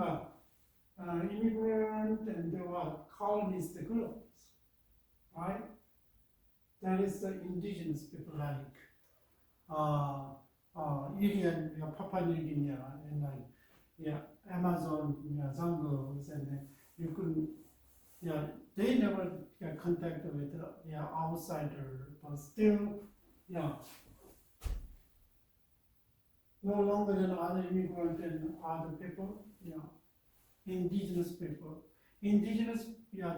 immigrant and there were colonist groups, right? That is the indigenous people like Indian, Papua New Guinea, and like Amazon jungles, and then you could they never contact with outsider, but still no longer than other immigrant and other people, indigenous people. Indigenous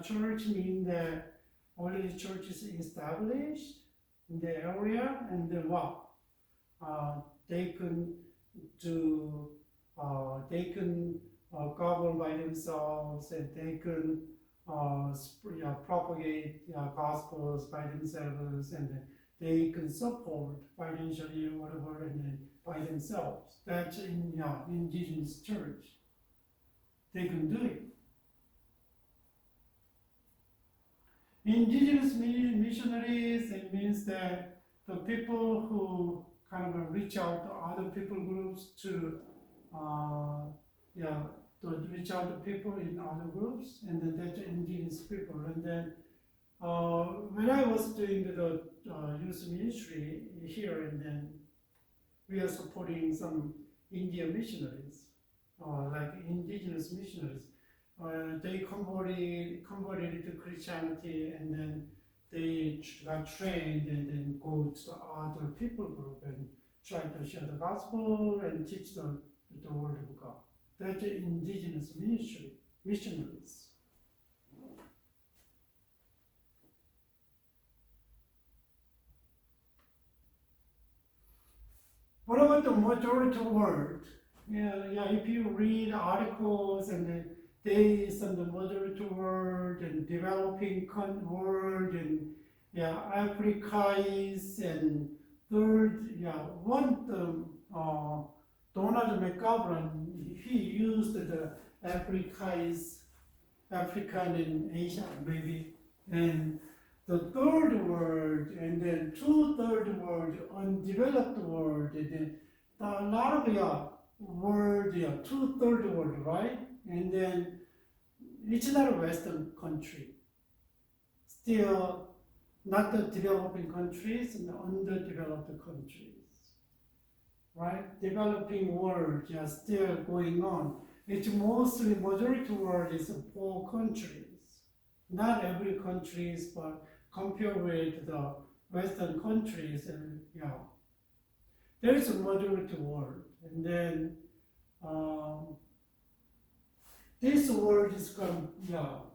church means that already church is established in the area, and then they can do, they can govern by themselves, and they can propagate gospels by themselves, and then they can support financially or whatever, and then by themselves. That's in indigenous church. They can do it. Indigenous missionaries, it means that the people who kind of reach out to other people groups to reach out to people in other groups, and then that's indigenous people. And then when I was doing the youth ministry here, and then we are supporting some Indian missionaries, like indigenous missionaries. They converted to Christianity, and then they got trained and then go to the other people group and try to share the gospel and teach the word of God. That's indigenous missionaries. What about the majority word? If you read articles and then there is the majority word and developing word and Africais and third, Donald McGovern, he used the Africais, African and Asian maybe, and the third word, and then two third word, undeveloped word, and then a lot of word, two third word, right? And then it's not a Western country. Still not the developing countries and the underdeveloped countries, right? Developing world still going on. It's mostly majority world is poor countries. Not every countries, but compared with the Western countries, and there is a majority world. And then this world is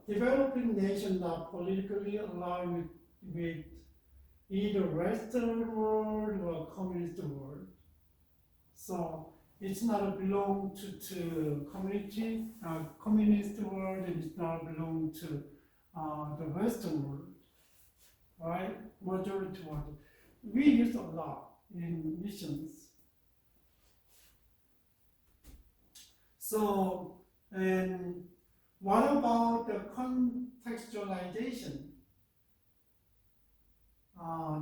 developing nations are politically aligned with either Western world or communist world. So it's not belong to community, communist world, and it's not belong to the Western world, right? Majority world. We use a lot in missions. So, and what about the contextualization?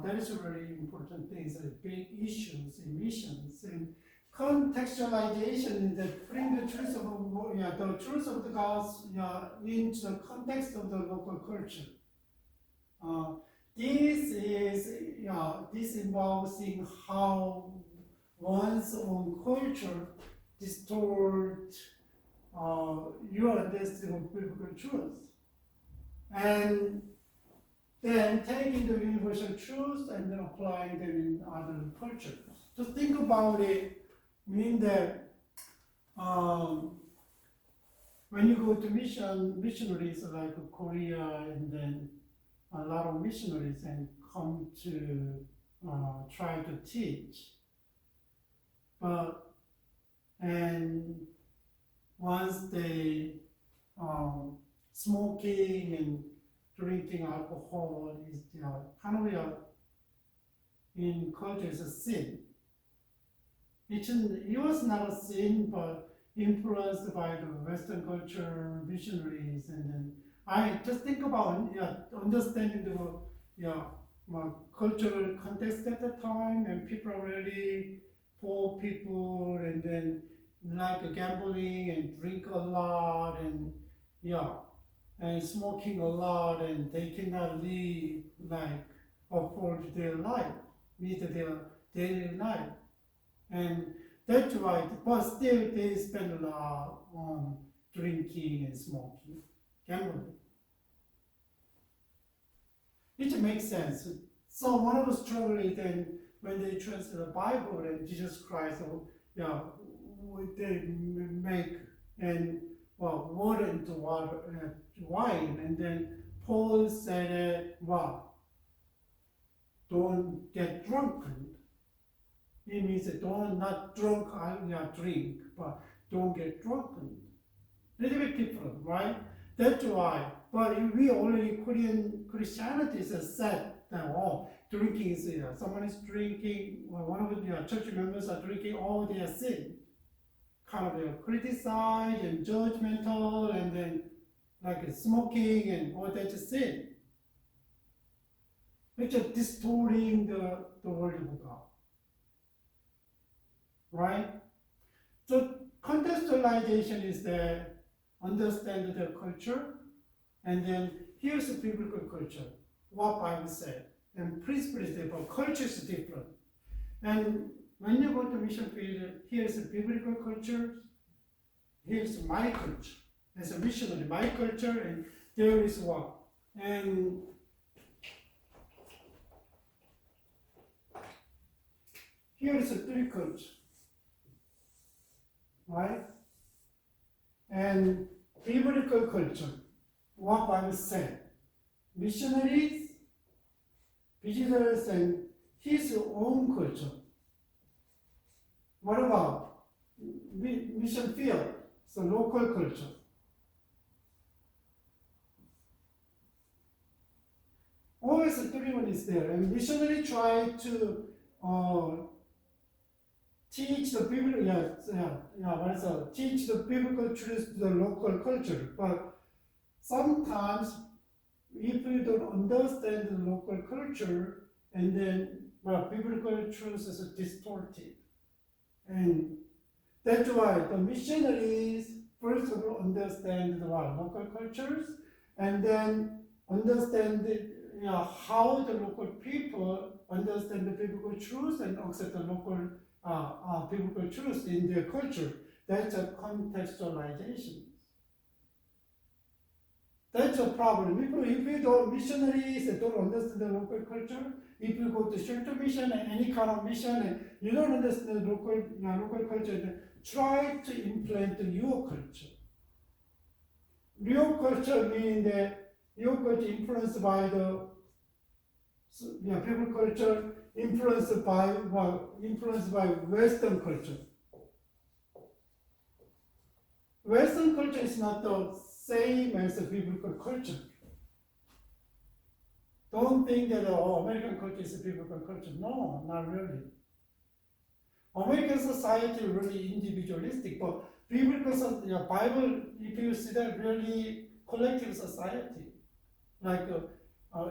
That is a very important thing. It's a big issues in missions. And contextualization is that bring the truth of the truth of the gospel into the context of the local culture. This involves in how one's own culture distort your understanding of biblical truth, and then taking the universal truth and then applying them in other cultures. To think about it, mean that when you go to missionaries like Korea, and then a lot of missionaries and come to try to teach, and once they smoking and drinking alcohol is kind of in culture is a sin. It was not a sin, but influenced by the Western culture, missionaries, and then I just think about understanding the cultural context at the time, and people are really poor people, and then like gambling and drink a lot, and yeah, and smoking a lot, and they cannot live like afford their life, meet their daily life. And that's why, but still they spend a lot on drinking and smoking, gambling. It makes sense. So one of the struggle is then when they translate the Bible and Jesus Christ, they make and water into wine, and then Paul said, don't get drunken. It means that don't not drunk, drink, but don't get drunken. Little bit different, right? That's why. But we already Korean Christianity is said that drinking is someone is drinking, one of the church members are drinking, they are sin. Kind of criticized and judgmental, and then like smoking and all that's sin. Which is distorting the word of God. Right? So contextualization is that understand the culture, and then here's the biblical culture, what Bible said, and principle is different, culture is different. And when you go to mission field, here's the biblical culture, here's my culture. As a missionary, my culture, and there is what? And here is the three culture. Right? And biblical culture, what Bible said. Missionaries, visitors, and his own culture. What about mission field? So local culture. Always the three one is there. And missionary try to teach the teach the biblical truth to the local culture. But sometimes if you don't understand the local culture, and then biblical truth is distorted. And that's why the missionaries first of all understand the local cultures, and then understand how the local people understand the biblical truth and accept the local biblical truth in their culture. That's a contextualization. That's a problem. If you don't, missionaries don't understand the local culture, if you go to shelter mission and any kind of mission and you don't understand the local culture, then try to implement your culture. Your culture means that your culture influenced by the biblical culture, influenced by Western culture. Western culture is not the same as the biblical culture. Don't think that American culture is a biblical culture. No, not really. American society is really individualistic, but biblical Bible, if you see that, really collective society, like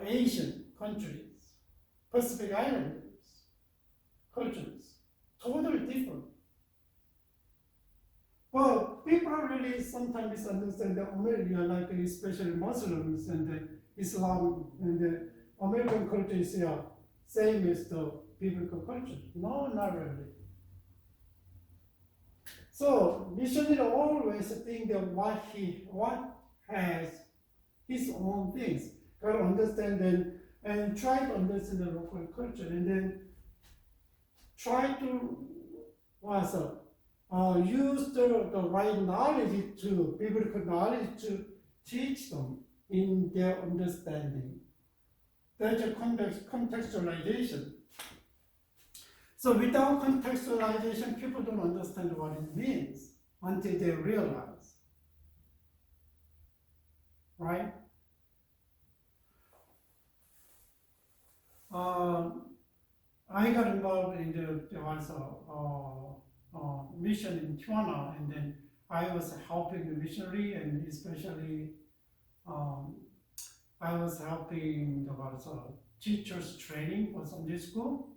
Asian countries, Pacific Islanders, cultures, totally different. But people really sometimes misunderstand that America, like especially Muslims and Islam, and the American culture is same as the biblical culture. No, not really. So missionary always think that what has his own things. Got to understand and try to understand the local culture, and then try to use the right knowledge to biblical knowledge to teach them in their understanding. That's a contextualization. So without contextualization, people don't understand what it means until they realize. Right? I got involved in the mission in Tijuana, and then I was helping the missionary, and especially I was helping the teachers training for Sunday school.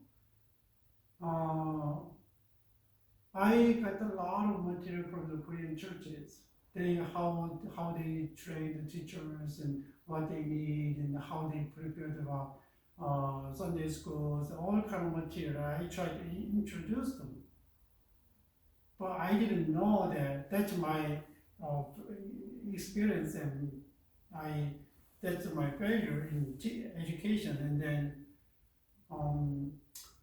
I got a lot of material from the Korean churches. How they train the teachers and what they need and how they prepare the Sunday schools, all kind of material. I tried to introduce them, but I didn't know that that's my experience, and that's my failure in education. And then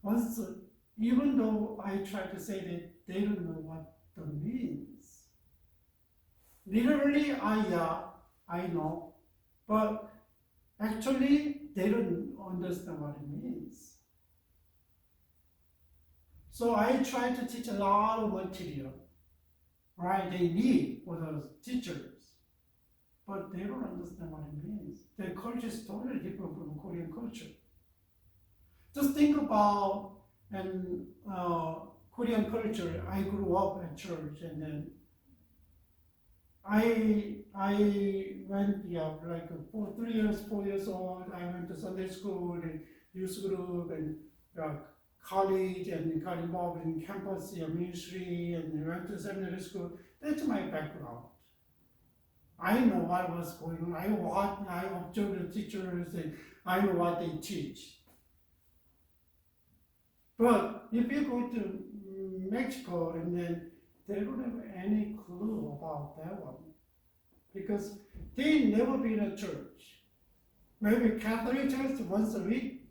once, even though I try to say that they don't know what that means, literally I know, but actually they don't understand what it means. So I try to teach a lot of material, right? They need for those teachers, but they don't understand what it means. Their culture is totally different from Korean culture. Just think about Korean culture. I grew up at church, and then I went, like 4 years old. I went to Sunday school and youth group and college, and got involved in campus ministry, and went to seminary school. That's my background. I know what was going on. I observe the teachers, and I know what they teach. But if you go to Mexico, and then they don't have any clue about that one, because they never been in a church. Maybe Catholic church once a week,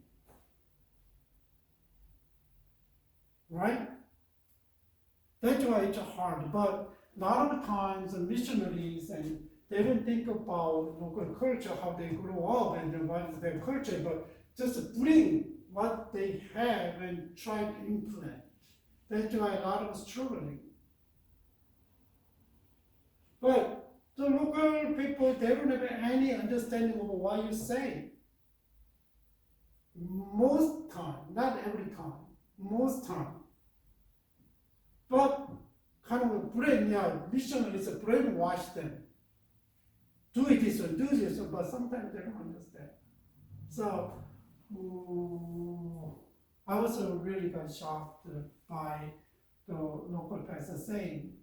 right? That's why it's hard. But a lot of times the missionaries, and they don't think about local culture, how they grow up, and what is their culture, but just bring what they have and try to implement. That's why a lot of us struggling. But the local people, they don't have any understanding of what you say. Most time, not every time, most time. But kind of a missionaries brainwash them. Do this or do this, but sometimes they don't understand. So I was really got shocked by the local pastor saying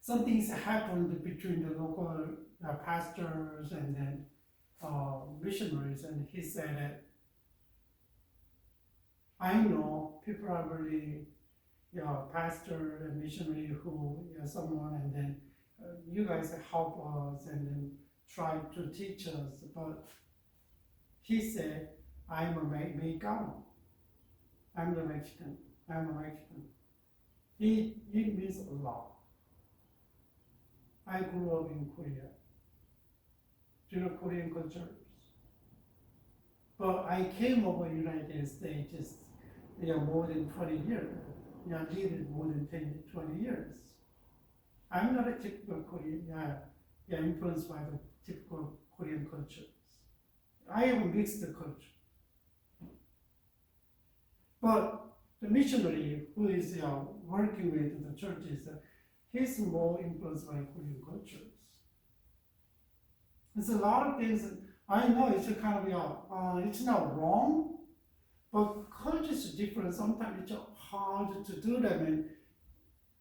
some things happened between the local pastors and then missionaries, and he said that I know people are really, pastor and missionary who, someone, and then you guys help us and then try to teach us, but he said, I'm a Mexicano. I'm a Mexican. It means a lot. I grew up in Korea, Korean culture. But I came over the United States more than 20 years. Lived more than 10, 20 years. I'm not a typical Korean, influenced by the typical Korean cultures. I have a mixed culture. But the missionary who is working with the churches, he's more influenced by Korean cultures. There's a lot of things, I know it's a kind of, it's not wrong, but cultures are different. Sometimes it's hard to do them, and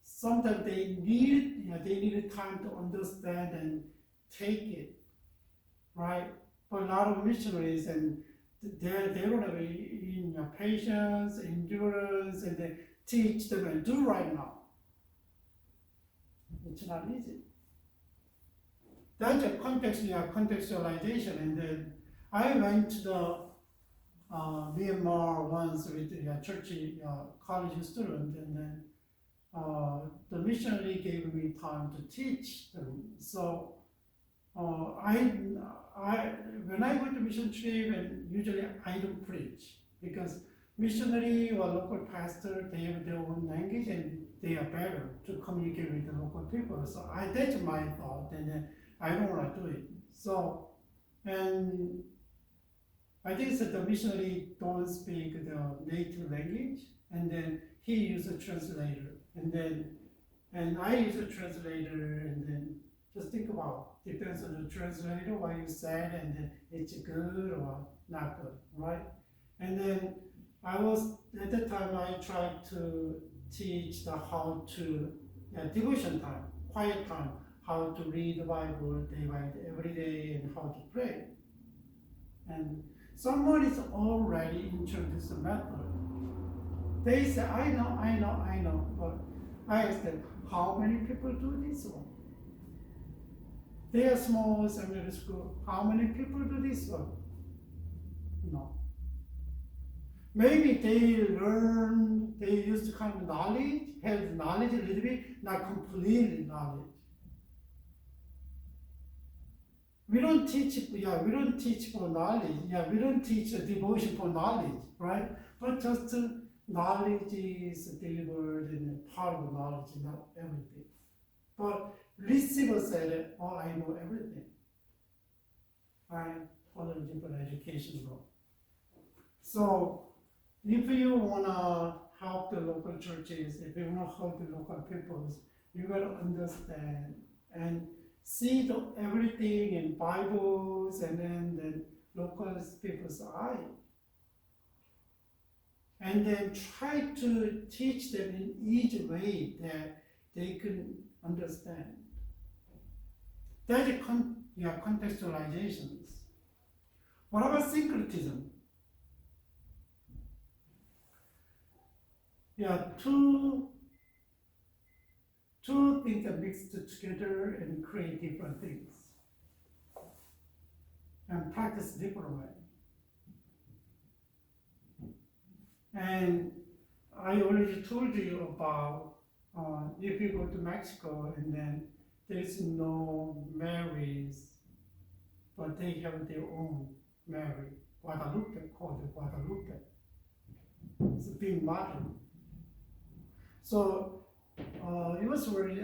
sometimes they need time to understand and take it, right? But a lot of missionaries, and they don't have patience, endurance, and they teach them and do right now. It's not easy. That's a contextualization. And then I went to the Myanmar once with a church college student, and then the missionary gave me time to teach them. So when I go to mission trip, and usually I don't preach, because missionary or local pastor, they have their own language and they are better to communicate with the local people. So that's my thought, and I don't want to do it. So, and I think that the missionary don't speak the native language, and then he used a translator, and I use a translator, and then just think about, depends on the translator, what you said, and then it's good or not good, right? And then at the time I tried to teach the how to, devotion time, quiet time, how to read the Bible day by day, every day, and how to pray. And someone is already introduced the method. They say, I know, but I ask them, how many people do this one? They are small seminary school. How many people do this one? No. Maybe they used kind of knowledge, have knowledge a little bit, not completely knowledge. We don't teach for knowledge. We don't teach devotion for knowledge, right? But just knowledge is delivered and part of knowledge, not everything. But receiver said, oh, I know everything. I follow different education law. So if you want to help the local churches, if you want to help the local peoples, you got to understand and see everything in Bibles and then the local people's eye. And then try to teach them in each way that they can understand. That is contextualizations. What about syncretism? Two things are mixed together and create different things and practice different way. And I already told you about if you go to Mexico and then there's no Marys, but they have their own Mary, Guadalupe, called Guadalupe. It's a big model. So I was really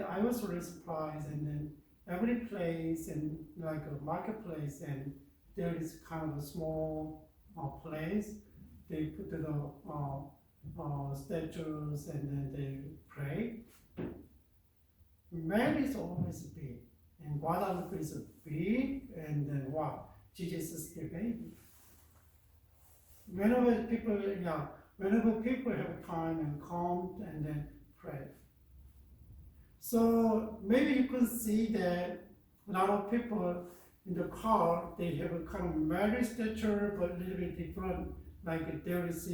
surprised, and then every place and like a marketplace, and there is kind of a small place. They put the statues and then they pray. Mary is always big, and Guadalupe is big, and then what? Jesus is the baby. Whenever people have time and come and then pray. So maybe you can see that a lot of people in the car, they have a kind of Mary statue, but a little bit different. Like there is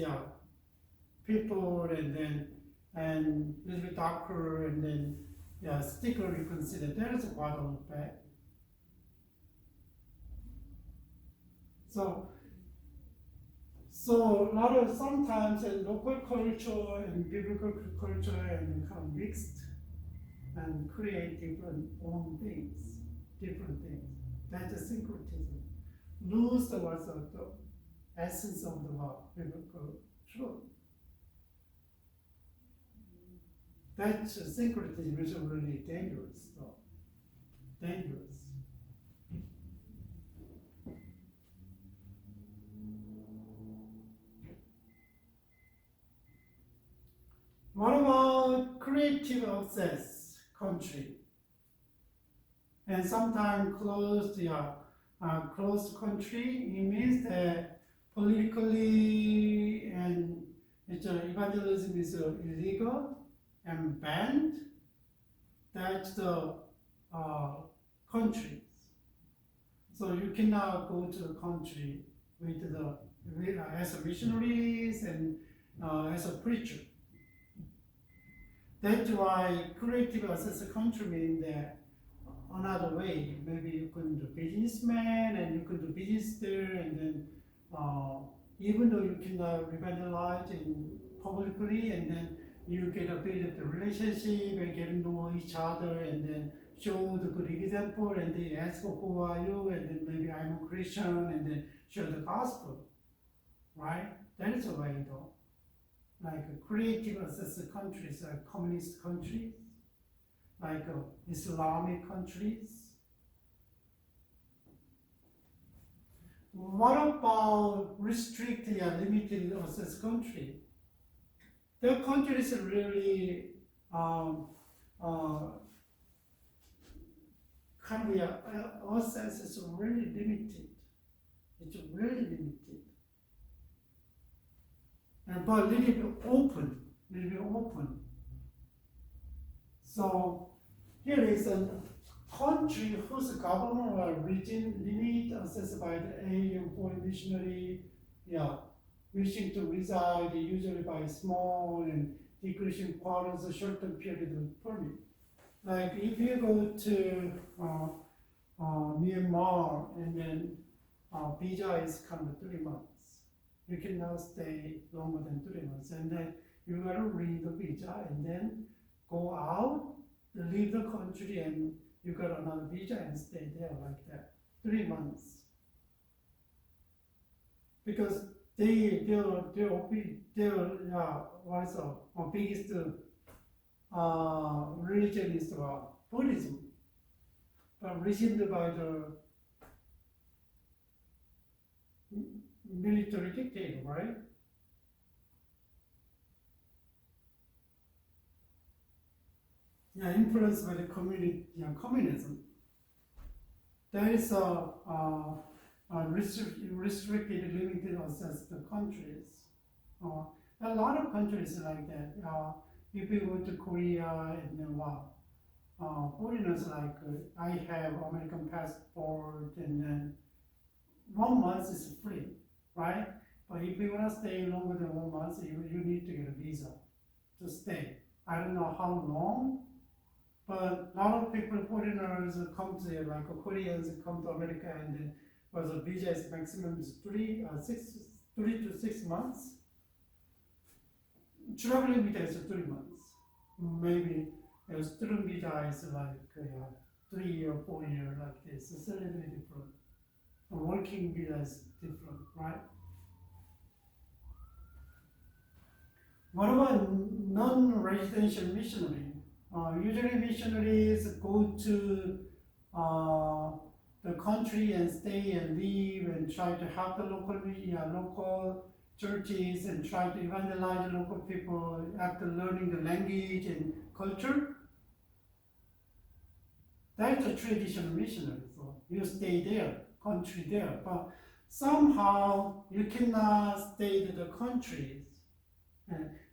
people and a little bit darker, and then sticker, you can see that there is a Guadalupe. So a lot of sometimes local culture and biblical culture and kind of mixed and create different things. That's a syncretism. Lose the words of the essence of the biblical truth. That's a syncretism, which is really dangerous, though. Dangerous. What about creative access country? And sometimes closed country, it means that politically and evangelism is illegal and banned. That's the countries. So you cannot go to the country as a missionaries and as a preacher. That's why creative access country means that another way, maybe you can do businessman and you can do business there, and then even though you cannot evangelize publicly, and then you get a bit of the relationship and get to know each other, and then show the good example, and they ask, who are you, and then maybe I'm a Christian, and then share the gospel, right? That is a way though. Like creative access countries, like communist countries, like Islamic countries. What about restricted or limited access country? their country is really um, kind of, our sense is really limited. It's really limited. And but a little bit open, So here is a country whose government or region limit access by the alien foreign missionary, wishing to reside usually by small and decreasing quarters a certain period of permit. Like if you go to Myanmar and then visa is kind of 3 months. You cannot stay longer than 3 months, and then you gotta read the visa and then go out, leave the country, and you got another visa and stay there like that 3 months. Because their what's the biggest religion is Buddhism, but recently by the military dictator, right? Influenced by the communism. There is a restricted, limited access to countries. A lot of countries like that. If you go to Korea and then foreigners like I have American passport and then 1 month is free, right? But if you want to stay longer than 1 month, you need to get a visa to stay. I don't know how long, but a lot of people, foreigners come to like Koreans come to America and then the visa is maximum is 3 to 6 months. Traveling visa is 3 months. Maybe a student visa is like 3 or 4 years like this. It's a little bit different. A working visa is different, right? What about non-residential missionary? Usually missionaries go to the country and stay and live and try to help the local churches and try to evangelize the local people after learning the language and culture. That's a traditional missionary. So you stay there, country there, but somehow you cannot stay to the countries.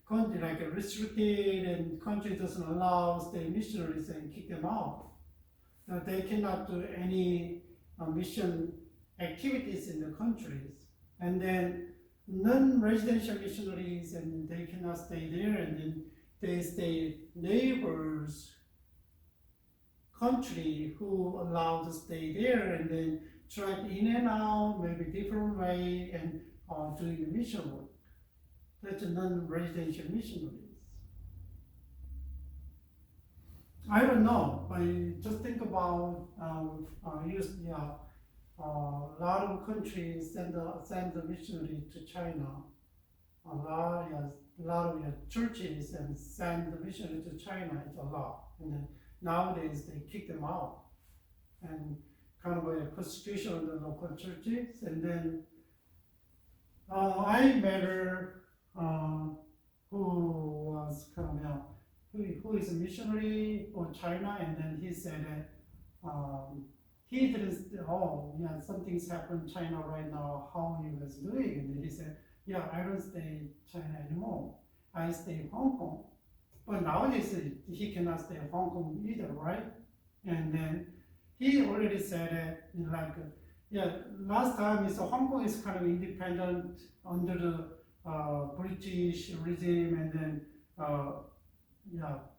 Country like restricted and country doesn't allow stay missionaries and kick them out. So they cannot do any mission activities in the countries. And then non-residential missionaries and they cannot stay there and then they stay neighbors country who allow to stay there and then try in and out, maybe different way and doing the mission work. That's a non-residential missionaries. I don't know, but just think about a lot of countries send the missionary to China. A lot of churches and send the missionary to China. It's a lot, and then nowadays they kick them out, and kind of a persecution of the local churches. And then I met her. Who was kind of who is a missionary for China, and then he said that he didn't. Something's happened in China right now. How are you guys doing? And then he said, I don't stay in China anymore. I stay in Hong Kong. But nowadays he cannot stay in Hong Kong either, right? And then he already said that last time Hong Kong is kind of independent under the British regime, and then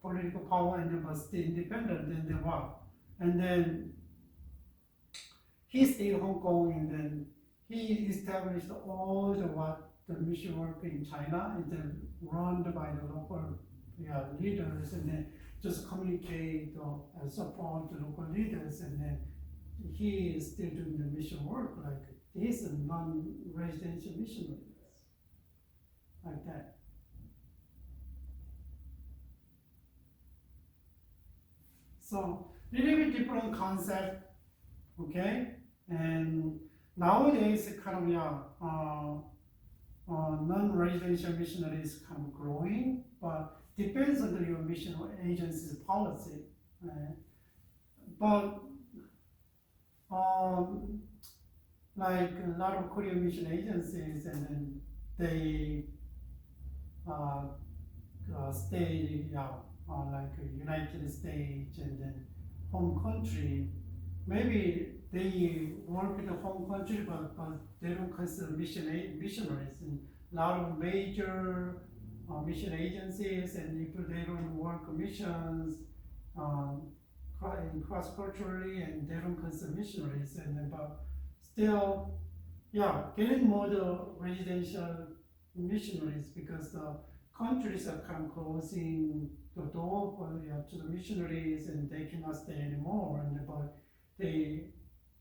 political power, and then but still independent, and then and then he stayed in Hong Kong, and then he established all the mission work in China, and then run by the local leaders, and then just communicate and support the local leaders, and then he is still doing the mission work like he's a non-residential missionary. Like that. So little bit different concept, okay? And nowadays kind of non-residential missionary is kind of growing, but depends on your mission agency's policy. But like a lot of Korean mission agencies, and then they stay, like United States and then home country. Maybe they work in the home country, but they don't consider missionaries. And a lot of major mission agencies, and if they don't work missions cross-culturally, and they don't consider missionaries, and then, but still, getting more the residential missionaries, because the countries are kind of closing the door for, to the missionaries, and they cannot stay anymore, and but they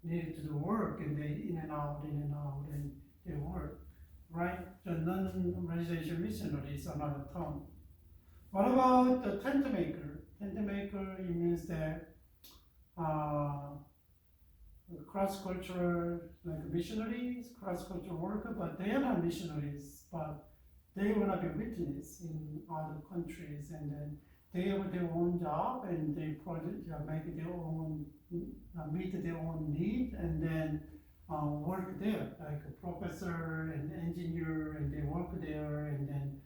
need to do work, and they in and out, and they work, right? The non-residential missionary is another term. What about the tent maker? Tent maker, it means that cross-cultural, like missionaries, cross-cultural worker, but they are not missionaries, but they want to be witness in other countries, and then they have their own job, and they make their own, meet their own need, and then work there, like a professor and engineer, and they work there, and then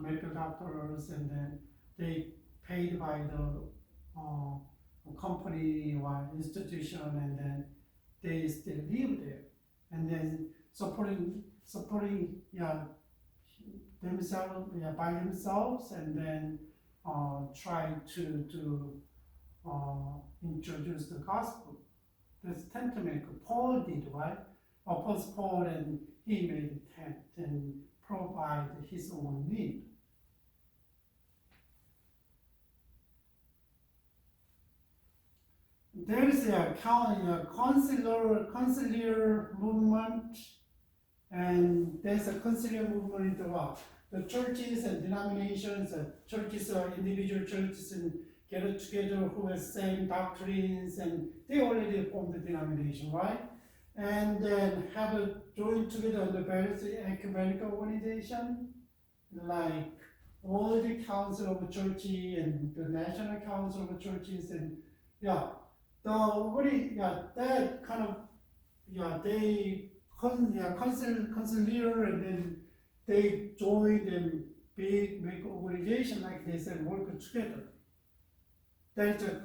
medical doctors, and then they paid by the company or institution, and then they still live there, and then supporting themselves, by themselves, and then try to introduce the gospel. That's tent maker. Paul did, right? Apostle Paul, and he made a tent and provide his own need. There is a conciliar movement, and there's a conciliar movement in the churches and denominations, churches or individual churches, and get together who have same doctrines, and they already formed the denomination, right? And then have a join together on the various ecumenical organization, like World Council of Churches and the National Council of Churches, and that kind of, they conciliar, and then they join and make organization like this and work together. That's a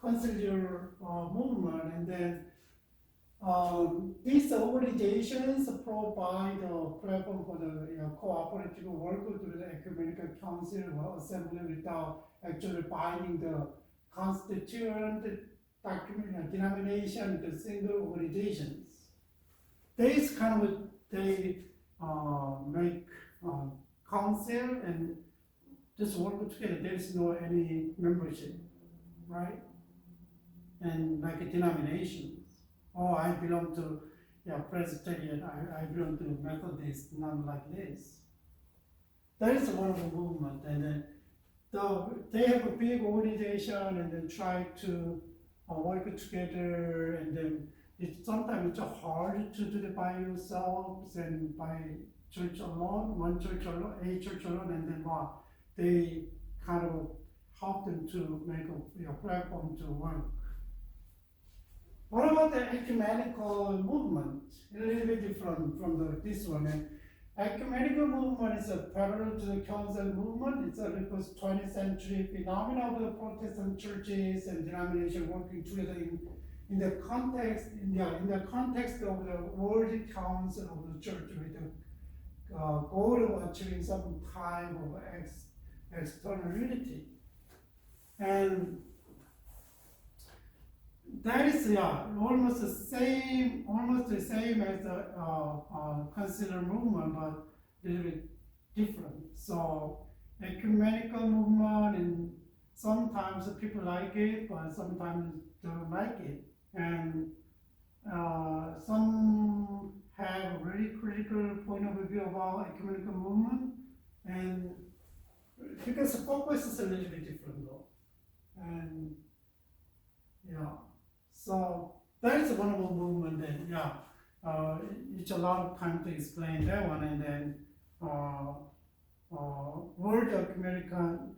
conciliar movement, and then these organizations provide a platform for the cooperative work through the ecumenical council or assembly without actually binding the constituent document, denomination, the single organizations. These kind of, they make council and just work together. There is no any membership, right? And like a denominations. Oh, I belong to Presbyterian, I belong to Methodist, none like this. That is one of the movement, and then they have a big organization, and then try to work together, and then sometimes it's hard to do it by yourselves and by church alone, one church alone, a church alone, and then they kind of help them to make a platform to work. What about the ecumenical movement? A little bit different from this one. And ecumenical movement is a parallel to the council movement. It's a 20th century phenomenon of the Protestant churches and denominations working together in the context of the World Council of the Church, with the goal of achieving some kind of external unity. And that is almost the same as the conciliar movement, but a little bit different. So ecumenical movement, and sometimes people like it, but sometimes don't like it. And some have a really critical point of view about ecumenical movement, and because the focus is a little bit different though. And so that is one of the movement then, it's a lot of time to explain that one, and then World American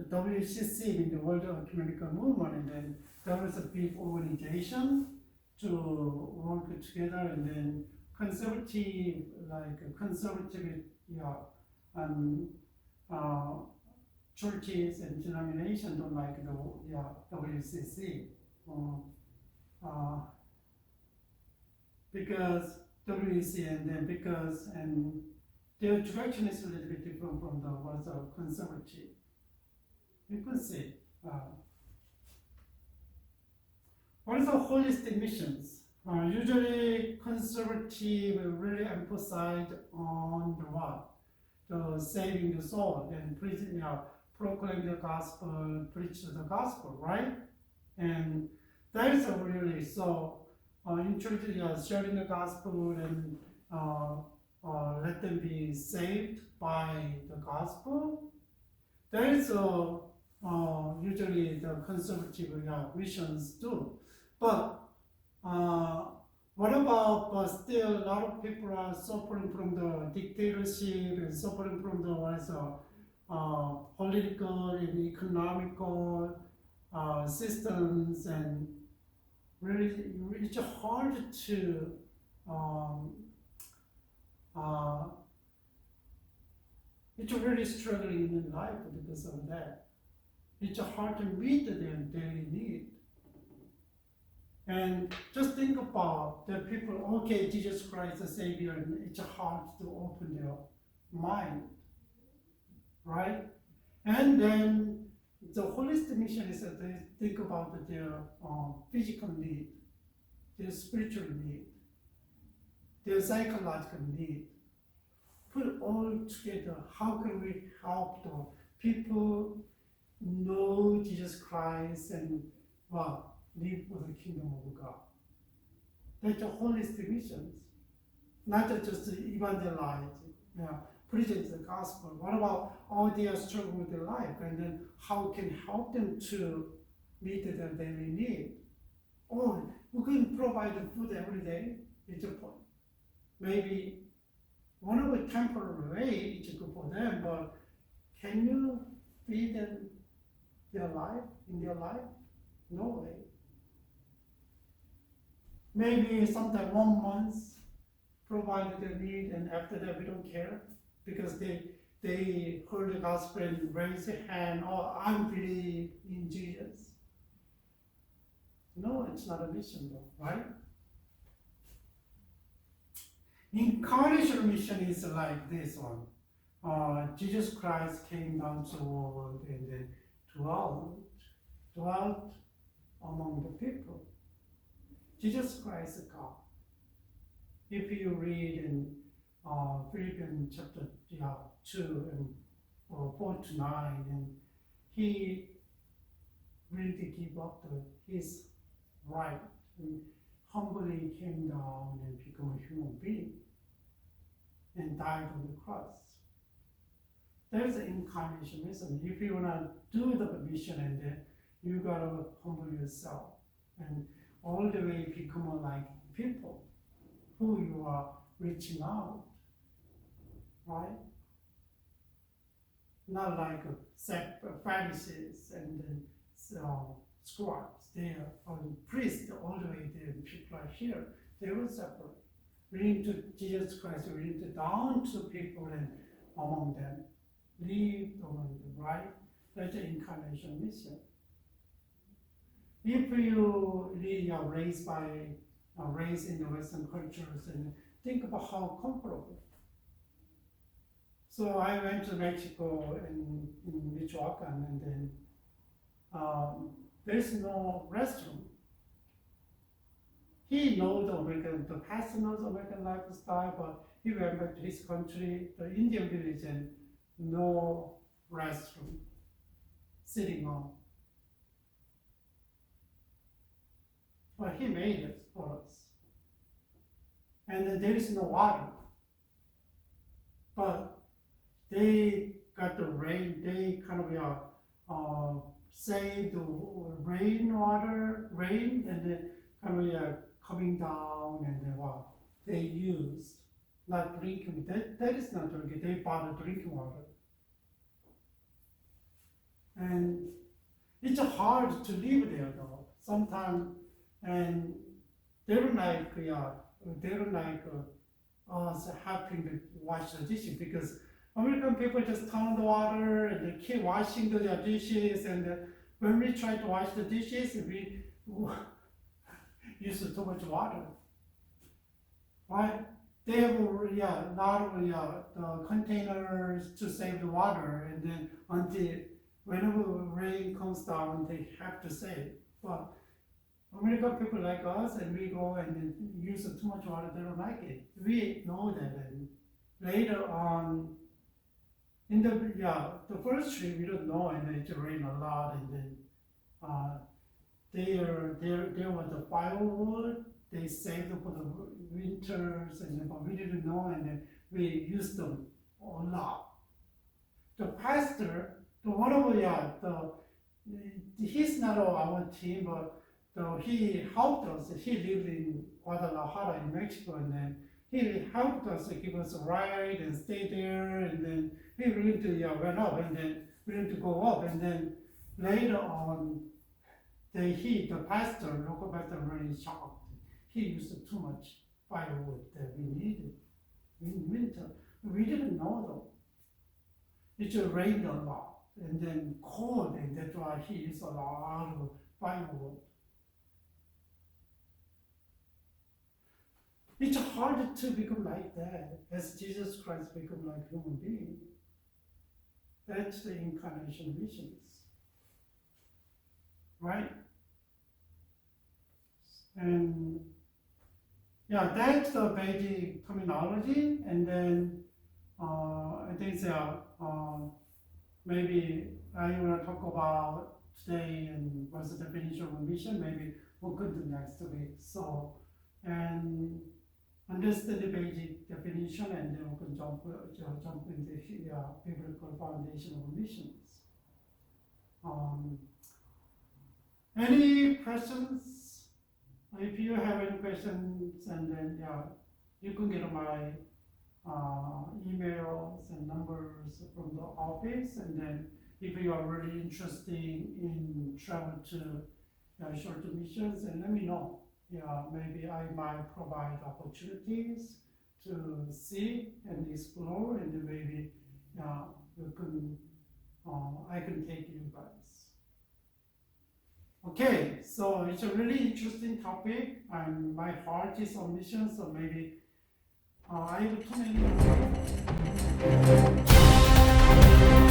WCC in the World Ecumenical Movement, and then there was a big organization to work together, and then conservative, yeah, and churches and denominations don't like the WCC. Because WEC and their direction is a little bit different from the was conservative. You can see. What is the holistic missions? Usually conservative really emphasize on the what? The saving the soul and preaching, proclaim the gospel, preach the gospel, right? And that is really so. In church, sharing the gospel and let them be saved by the gospel. That is usually the conservative missions do. But what about? But still, a lot of people are suffering from the dictatorship and suffering from the political and economical systems, and really it's hard to it's really struggling in life because of that. It's hard to meet their daily need. And just think about the people, okay, Jesus Christ the Savior, and it's hard to open their mind, right? And then the holistic mission is that they think about their physical need, their spiritual need, their psychological need. Put all together, how can we help the people know Jesus Christ and live for the kingdom of God? That's a holistic mission, not just evangelize, present the gospel. What about all their struggle with their life, and then how can help them to meet their daily need? Or we can provide food every day. It's a point. Maybe one of the temporary way it's good for them, but can you feed them their life in their life? No way. Maybe sometime 1 month provide their need, and after that we don't care because they heard the gospel and raise their hand, oh, I believe in Jesus. No, it's not a mission though, right? Incarnational mission is like this one. Jesus Christ came down to the world and then dwelt among the people. Jesus Christ is God. If you read in Philippians chapter 2 and 4 to 9, and he really gave up his right and humbly came down and became a human being and died on the cross. There's an incarnation mission. If you want to do the mission, and then you gotta humble yourself and all the way become like people who you are reaching out, right? Not like Pharisees and then scribes. They are priests all the way there. People are here. They will separate. We need to Jesus Christ. We need to down to people and among them, live among them. Right? That's the incarnation mission. If you really are raised in the Western cultures, and think about how comfortable. So I went to Mexico in Michoacan, and then there's no restroom. He knows the pastor knows American lifestyle, but he went back to his country, the Indian village, and no restroom, sitting on. But he made it for us. And then there is no water. But they got the rain, they kind of saved the rain, and water coming down and then what they used, not drinking. That is not drinking. They bought drinking water, and it's hard to live there though. Sometimes, and they don't like us helping to wash the dishes because American people just turn on the water and they keep washing their dishes, and when we try to wash the dishes, we use too much water, right? They have a lot of the containers to save the water, and then until whenever rain comes down, they have to save. But American people like us, and we go and then use too much water, they don't like it. We know that, and later on, in the first trip we don't know, and it rained a lot, and then there was the firewood. They saved them for the winters, and then, but we didn't know, and then we used them a lot. The pastor, the one of he's not on our team, but he helped us. He lived in Guadalajara in Mexico, and then he helped us, give us a ride and stay there, and then he willing to went up, and then willing to go up, and then later on, the pastor, local pastor, really shocked. He used too much firewood that we needed in winter. We didn't know though. It just rained a lot, and then cold, and that's why he used a lot of firewood. It's hard to become like that as Jesus Christ become like human being. That's the incarnation visions, right? And that's the basic terminology. And then I think maybe I want to talk about today and what's the definition of a mission. Maybe we'll go to next week. So, and understand the basic definition, and then we can jump into the biblical foundation of missions. Any questions? If you have any questions, and then you can get my emails and numbers from the office, and then if you are really interested in travel to short missions, and let me know. Maybe I might provide opportunities to see and explore, and then maybe you can I can take you guys. Okay, so it's a really interesting topic, and my heart is on mission, so maybe I have too many.